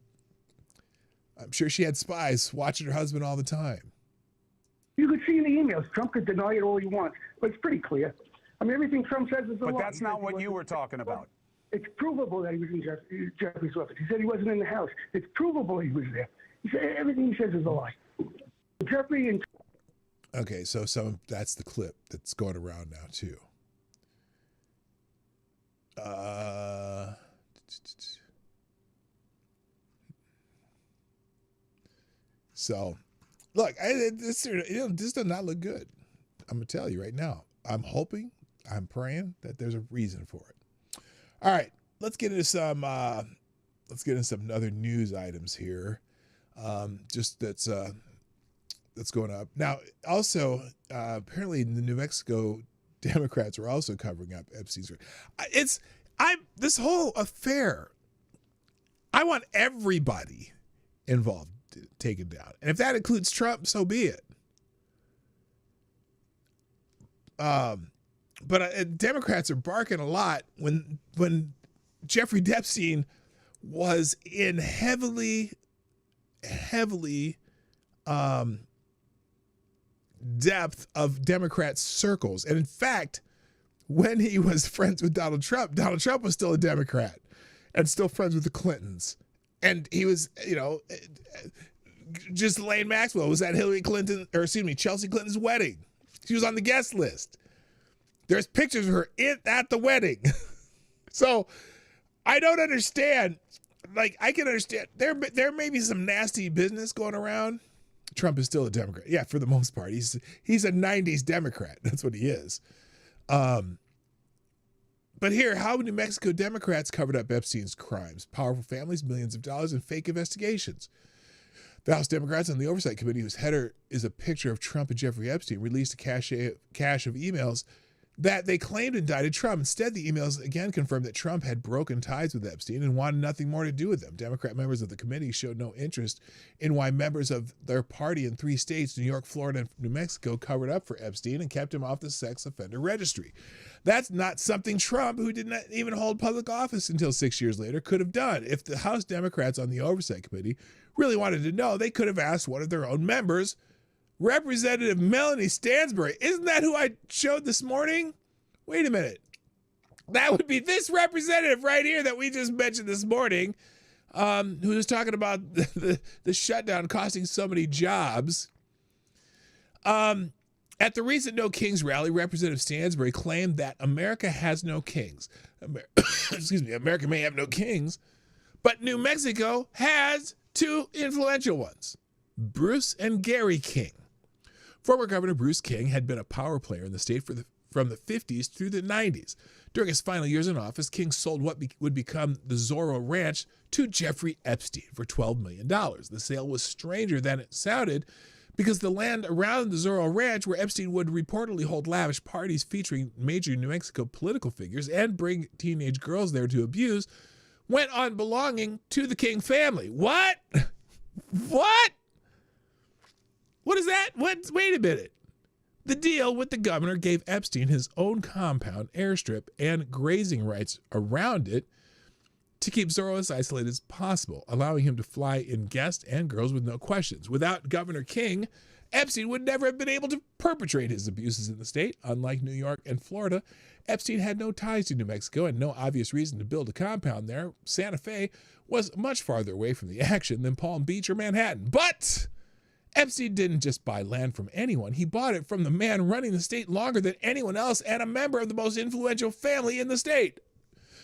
I'm sure she had spies watching her husband all the time. You could see in the emails, Trump could deny it all he wants, but it's pretty clear. I mean, everything Trump says is a lie. But that's not what you were talking about. It's provable that he was in Jeffrey's office. He said he wasn't in the house. It's provable he was there. Everything he says is a lie. Jeffrey and Okay, so that's the clip that's going around now too. So, look, this does not look good. I'm gonna tell you right now. I'm hoping, I'm praying that there's a reason for it. All right, let's get into some other news items here. That's going up now. Also, apparently, the New Mexico Democrats are also covering up Epstein's. This whole affair. I want everybody involved taken down, and if that includes Trump, so be it. But Democrats are barking a lot when Jeffrey Epstein was in heavily depth of Democrat circles. And in fact, when he was friends with Donald Trump was still a Democrat and still friends with the Clintons. And he was, just Ghislaine Maxwell was at Chelsea Clinton's wedding. She was on the guest list. There's pictures of her at the wedding. So I don't understand. Like, I can understand. There may be some nasty business going around. Trump is still a Democrat. Yeah, for the most part. He's a 90s Democrat. That's what he is. But here, how New Mexico Democrats covered up Epstein's crimes, powerful families, millions of dollars, and fake investigations. The House Democrats on the Oversight Committee, whose header is a picture of Trump and Jeffrey Epstein, released a cache of emails that they claimed indicted Trump. Instead, the emails again confirmed that Trump had broken ties with Epstein and wanted nothing more to do with them. Democrat members of the committee showed no interest in why members of their party in 3 states, New York, Florida, and New Mexico, covered up for Epstein and kept him off the sex offender registry. That's not something Trump, who did not even hold public office until 6 years later, could have done. If the House Democrats on the Oversight Committee really wanted to know, they could have asked one of their own members, Representative Melanie Stansbury. Isn't that who I showed this morning? Wait a minute. That would be this representative right here that we just mentioned this morning, who was talking about the shutdown costing so many jobs. At the recent No Kings rally, Representative Stansbury claimed that America has no kings. America may have no kings, but New Mexico has 2 influential ones, Bruce and Gary King. Former Governor Bruce King had been a power player in the state from the 50s through the 90s. During his final years in office, King sold what would become the Zorro Ranch to Jeffrey Epstein for $12 million. The sale was stranger than it sounded because the land around the Zorro Ranch, where Epstein would reportedly hold lavish parties featuring major New Mexico political figures and bring teenage girls there to abuse, went on belonging to the King family. What? What? What is that? Wait a minute. The deal with the governor gave Epstein his own compound, airstrip, and grazing rights around it to keep Zorro as isolated as possible, allowing him to fly in guests and girls with no questions. Without Governor King, Epstein would never have been able to perpetrate his abuses in the state. Unlike New York and Florida, Epstein had no ties to New Mexico and no obvious reason to build a compound there. Santa Fe was much farther away from the action than Palm Beach or Manhattan. But Epstein didn't just buy land from anyone. He bought it from the man running the state longer than anyone else and a member of the most influential family in the state.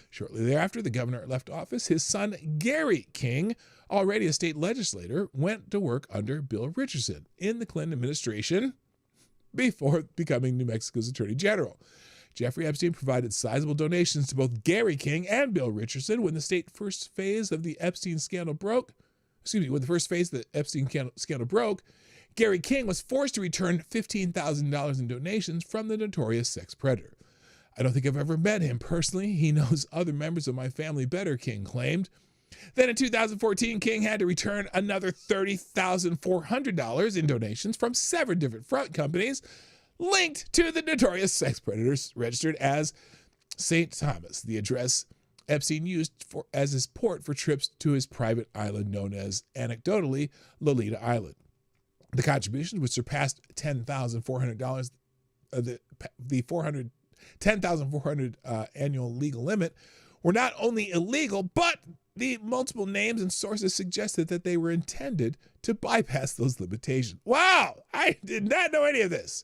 Shortly thereafter, the governor left office. His son, Gary King, already a state legislator, went to work under Bill Richardson in the Clinton administration before becoming New Mexico's attorney general. Jeffrey Epstein provided sizable donations to both Gary King and Bill Richardson when the state first phase of the Epstein scandal broke. When the first phase of the Epstein scandal broke, Gary King was forced to return $15,000 in donations from the notorious sex predator. I don't think I've ever met him personally. He knows other members of my family better, King claimed. Then in 2014, King had to return another $30,400 in donations from 7 different front companies linked to the notorious sex predators registered as St. Thomas, the address Epstein used as his port for trips to his private island known as, anecdotally, Lolita Island. The contributions, which surpassed $10,400, the $10,400 annual legal limit, were not only illegal, but the multiple names and sources suggested that they were intended to bypass those limitations. Wow, I did not know any of this.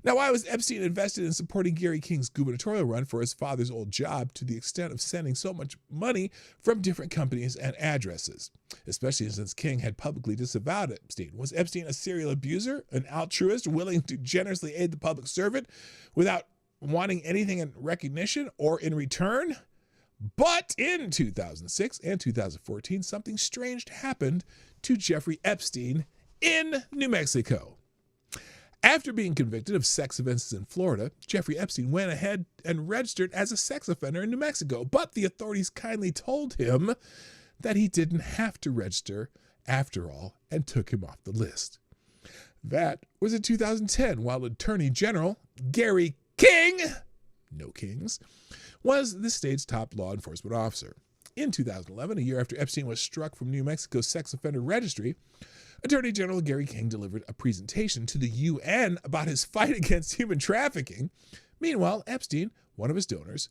Now, why was Epstein invested in supporting Gary King's gubernatorial run for his father's old job to the extent of sending so much money from different companies and addresses, especially since King had publicly disavowed Epstein? Was Epstein a serial abuser, an altruist willing to generously aid the public servant without wanting anything in recognition or in return? But in 2006 and 2014, something strange happened to Jeffrey Epstein in New Mexico. After being convicted of sex offenses in Florida, Jeffrey Epstein went ahead and registered as a sex offender in New Mexico, but the authorities kindly told him that he didn't have to register after all and took him off the list. That was in 2010, while Attorney General Gary King, no kings, was the state's top law enforcement officer. In 2011, a year after Epstein was struck from New Mexico's sex offender registry, Attorney General Gary King delivered a presentation to the UN about his fight against human trafficking. Meanwhile, Epstein, one of his donors,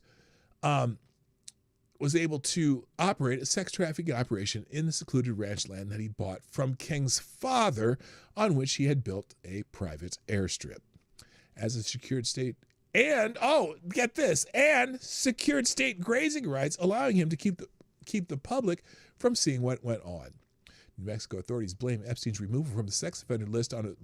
was able to operate a sex trafficking operation in the secluded ranch land that he bought from King's father, on which he had built a private airstrip. As a secured state, and, oh, get this, and secured state grazing rights, allowing him to keep the public from seeing what went on. New Mexico authorities blame Epstein's removal from the sex offender list on a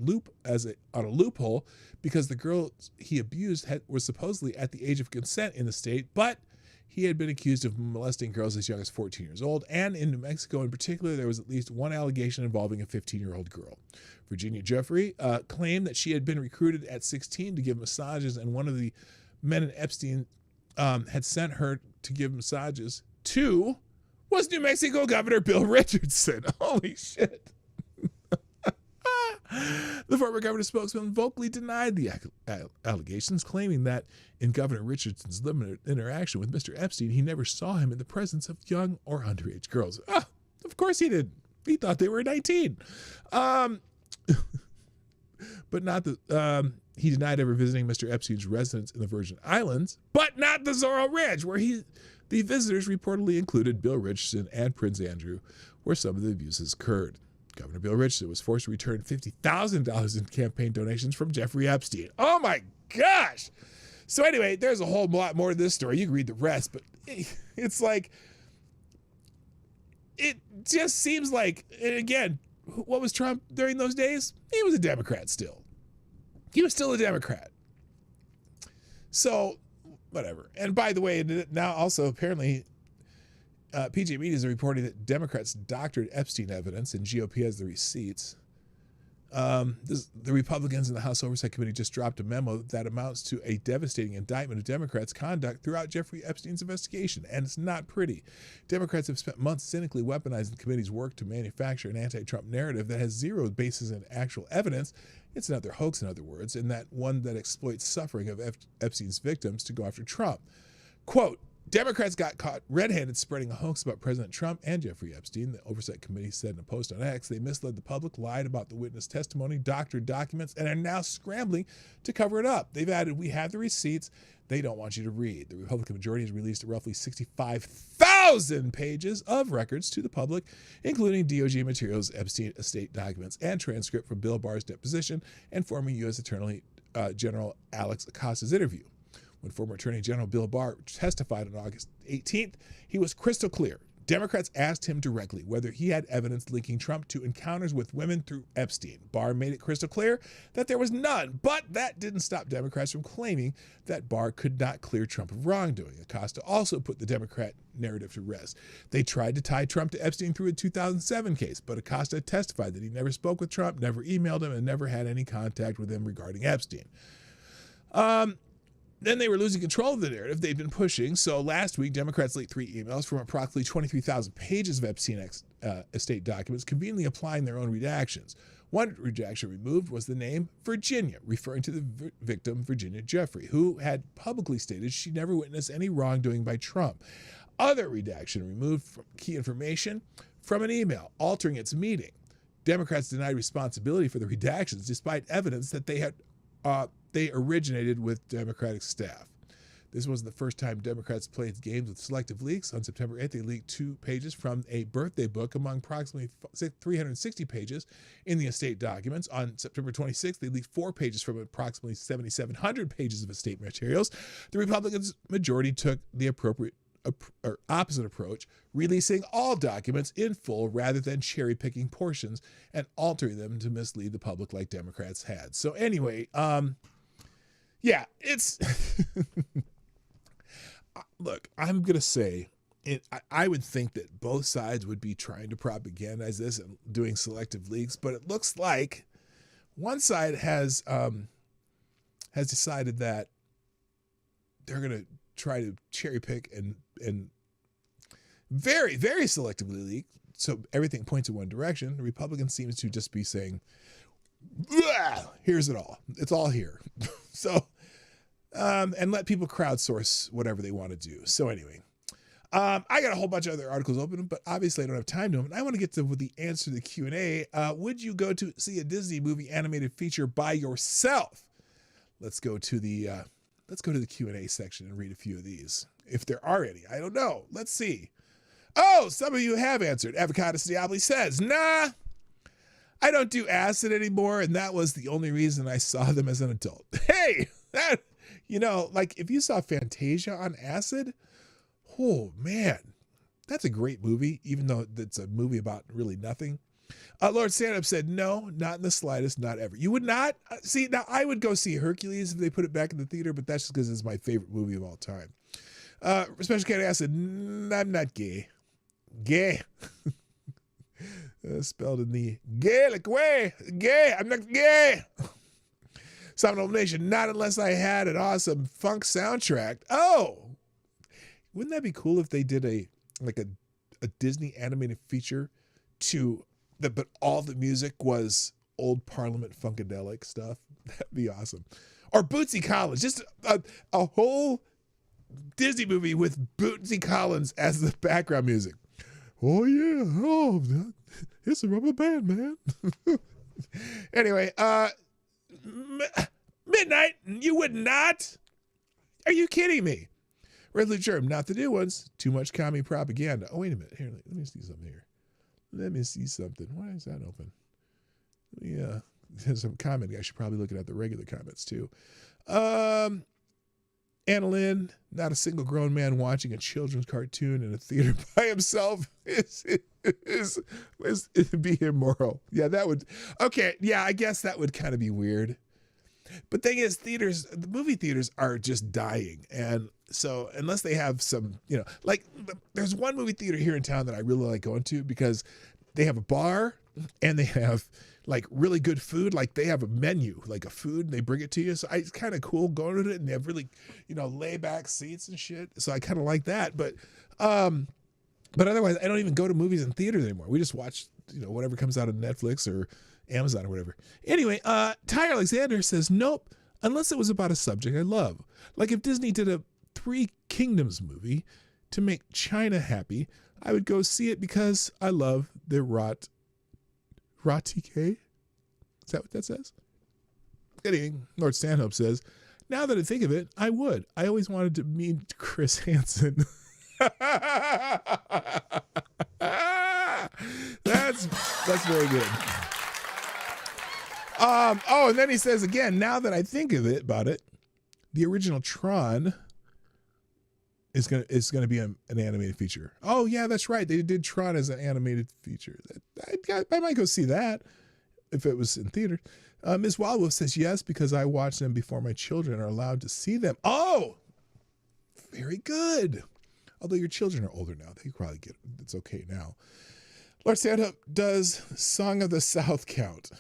loophole because the girls he abused were supposedly at the age of consent in the state, but he had been accused of molesting girls as young as 14 years old, and in New Mexico in particular, there was at least one allegation involving a 15-year-old girl. Virginia Jeffrey claimed that she had been recruited at 16 to give massages, and one of the men in Epstein had sent her to give massages to was New Mexico Governor Bill Richardson. Holy shit. The former governor's spokesman vocally denied the allegations, claiming that in Governor Richardson's limited interaction with Mr. Epstein, he never saw him in the presence of young or underage girls. Of course he didn't. He thought they were 19. But not the... He denied ever visiting Mr. Epstein's residence in the Virgin Islands, but not the Zorro Ranch, where the visitors reportedly included Bill Richardson and Prince Andrew, where some of the abuses occurred. Governor Bill Richardson was forced to return $50,000 in campaign donations from Jeffrey Epstein. Oh my gosh! So anyway, there's a whole lot more to this story. You can read the rest, but it's like, it just seems like, and again, what was Trump during those days? He was a Democrat still. He was still a Democrat. So, whatever. And by the way, now also apparently PJ Media is reporting that Democrats doctored Epstein evidence and GOP has the receipts. The Republicans in the House Oversight Committee just dropped a memo that amounts to a devastating indictment of Democrats' conduct throughout Jeffrey Epstein's investigation, and it's not pretty. Democrats have spent months cynically weaponizing the committee's work to manufacture an anti-Trump narrative that has zero basis in actual evidence. It's another hoax, in other words, and that one that exploits suffering of Epstein's victims to go after Trump. Quote, Democrats got caught red-handed spreading a hoax about President Trump and Jeffrey Epstein, the Oversight Committee said in a post on X. They misled the public, lied about the witness testimony, doctored documents, and are now scrambling to cover it up. They've added, we have the receipts they don't want you to read. The Republican majority has released roughly 65,000 pages of records to the public, including DOJ materials, Epstein estate documents, and transcript from Bill Barr's deposition and former U.S. Attorney General Alex Acosta's interview. When former Attorney General Bill Barr testified on August 18th, he was crystal clear. Democrats asked him directly whether he had evidence linking Trump to encounters with women through Epstein. Barr made it crystal clear that there was none, but that didn't stop Democrats from claiming that Barr could not clear Trump of wrongdoing. Acosta also put the Democrat narrative to rest. They tried to tie Trump to Epstein through a 2007 case, but Acosta testified that he never spoke with Trump, never emailed him, and never had any contact with him regarding Epstein. Then they were losing control of the narrative they'd been pushing. So last week, Democrats leaked 3 emails from approximately 23,000 pages of Epstein estate documents, conveniently applying their own redactions. One redaction removed was the name Virginia, referring to the victim, Virginia Jeffrey, who had publicly stated she never witnessed any wrongdoing by Trump. Other redaction removed key information from an email, altering its meaning. Democrats denied responsibility for the redactions, despite evidence that they originated with Democratic staff. This wasn't the first time Democrats played games with selective leaks. On September 8th, they leaked 2 pages from a birthday book among approximately 360 pages in the estate documents. On September 26th, they leaked 4 pages from approximately 7,700 pages of estate materials. The Republicans' majority took the opposite approach, releasing all documents in full rather than cherry-picking portions and altering them to mislead the public like Democrats had. So anyway, yeah, it's... Look, I'm going to say, I would think that both sides would be trying to propagandize this and doing selective leaks, but it looks like one side has decided that they're going to try to cherry pick and very, very selectively leak, so everything points in one direction. The Republican seems to just be saying, here's it all. It's all here. So... and let people crowdsource whatever they want to do. So anyway, I got a whole bunch of other articles open, but obviously I don't have time to them. And I want to get to the answer to the Q&A. Would you go to see a Disney movie animated feature by yourself? Let's go to the Q&A section and read a few of these, if there are any. I don't know. Let's see. Oh, some of you have answered. Avocado Diablo says, nah, I don't do acid anymore, and that was the only reason I saw them as an adult. Hey, that... You know, like if you saw Fantasia on acid, oh man, that's a great movie, even though it's a movie about really nothing. Lord Stand-Up said, no, not in the slightest, not ever. You would not? See, now I would go see Hercules if they put it back in the theater, but that's just because it's my favorite movie of all time. Special Cat acid, I'm not gay. Gay. Spelled in the Gaelic way. Gay, I'm not gay. Seminole Nation, not unless I had an awesome funk soundtrack. Oh, wouldn't that be cool if they did a Disney animated feature but all the music was old Parliament funkadelic stuff? That'd be awesome. Or Bootsy Collins, just a whole Disney movie with Bootsy Collins as the background music. Oh yeah, oh, it's a rubber band, man. Anyway, Midnight, you would not? Are you kidding me? Resolute Germ, not the new ones. Too much commie propaganda. Oh, wait a minute. Here, let me see something here. Let me see something. Why is that open? Yeah, there's some comment. I should probably look at the regular comments too. Annalyn, not a single grown man watching a children's cartoon in a theater by himself is be immoral. Yeah, that would. Okay, yeah, I guess that would kind of be weird. But thing is, the movie theaters are just dying, and so unless they have some, like there's one movie theater here in town that I really like going to because they have a bar and they have like really good food. Like they have a menu, like a food, and they bring it to you. So it's kind of cool going to it, and they have really, lay back seats and shit. So I kind of like that. But otherwise, I don't even go to movies in theaters anymore. We just watch, whatever comes out of Netflix or Amazon or whatever. Anyway, Ty Alexander says, nope, unless it was about a subject I love. Like if Disney did a 3 Kingdoms movie to make China happy, I would go see it because I love their rotike. Is that what that says? Anyway, Lord Stanhope says, now that I think of it, I would. I always wanted to meet Chris Hansen. That's very good. And then he says again, now that I think of it, the original Tron is gonna be an animated feature. Oh yeah, that's right. They did Tron as an animated feature. I might go see that if it was in theater. Ms. Wildwolf says yes because I watch them before my children are allowed to see them. Oh, very good. Although your children are older now, they probably get it. It's okay now. Lord Stanhope, does Song of the South count?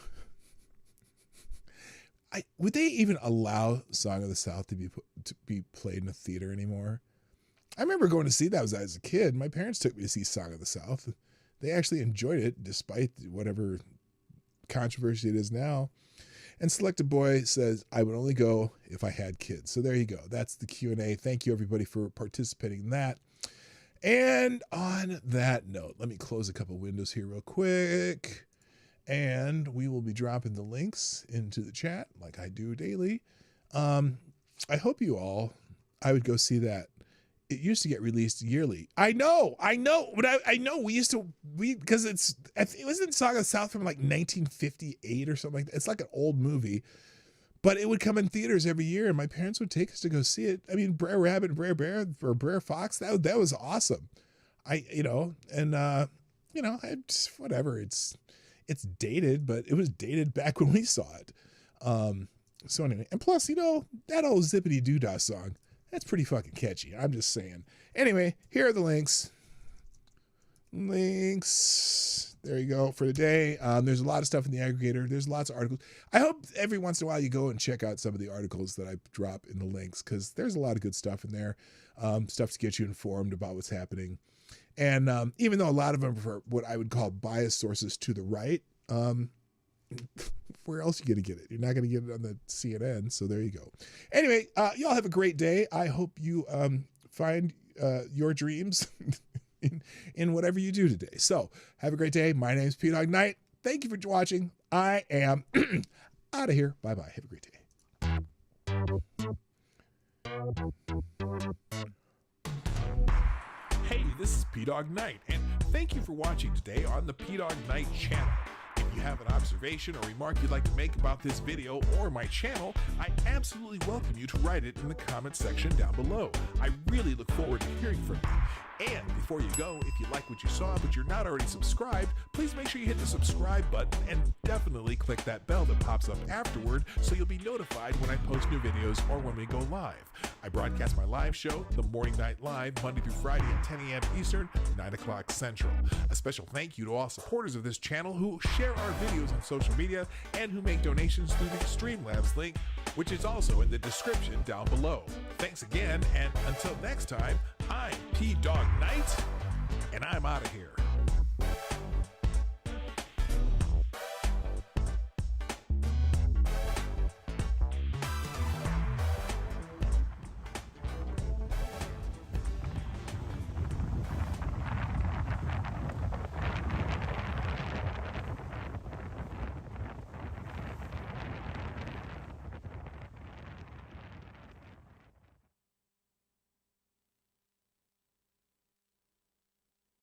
Would they even allow Song of the South to be played in a theater anymore? I remember going to see that as a kid. My parents took me to see Song of the South. They actually enjoyed it despite whatever controversy it is now. And Selected Boy says, I would only go if I had kids. So there you go. That's the Q&A. Thank you, everybody, for participating in that. And on that note, let me close a couple windows here real quick. And we will be dropping the links into the chat like I do daily. I hope you all I would go see that. It used to get released yearly. I know, but I know because it was in Song of the South from like 1958 or something like that. It's like an old movie, but it would come in theaters every year, and my parents would take us to go see it. I mean, Brer Rabbit and Brer Bear or Brer Fox, that was awesome. Whatever. It's dated, but it was dated back when we saw it. So anyway, and plus, that old Zippity Doo-Dah song, that's pretty fucking catchy. I'm just saying. Anyway, here are the links. There you go for the day. There's a lot of stuff in the aggregator. There's lots of articles. I hope every once in a while you go and check out some of the articles that I drop in the links, because there's a lot of good stuff in there. Stuff to get you informed about what's happening. And even though a lot of them are for what I would call biased sources to the right, where else are you going to get it? You're not going to get it on the CNN. So there you go. Anyway, y'all have a great day. I hope you find your dreams in whatever you do today. So have a great day. My name is PDawgKnight. Thank you for watching. I am out of here. Bye-bye. Have a great day. Hey, this is PDawgKnight, and thank you for watching today on the PDawgKnight channel. If you have an observation or remark you'd like to make about this video or my channel, I absolutely welcome you to write it in the comment section down below. I really look forward to hearing from you. And before you go, if you like what you saw but you're not already subscribed, please make sure you hit the subscribe button and definitely click that bell that pops up afterward so you'll be notified when I post new videos or when we go live. I broadcast my live show, The Morning Night Live, Monday through Friday at 10 a.m. Eastern, 9 o'clock Central. A special thank you to all supporters of this channel who share our videos on social media and who make donations through the Streamlabs link, which is also in the description down below. Thanks again, and until next time, I'm PDawgKnight, and I'm out of here.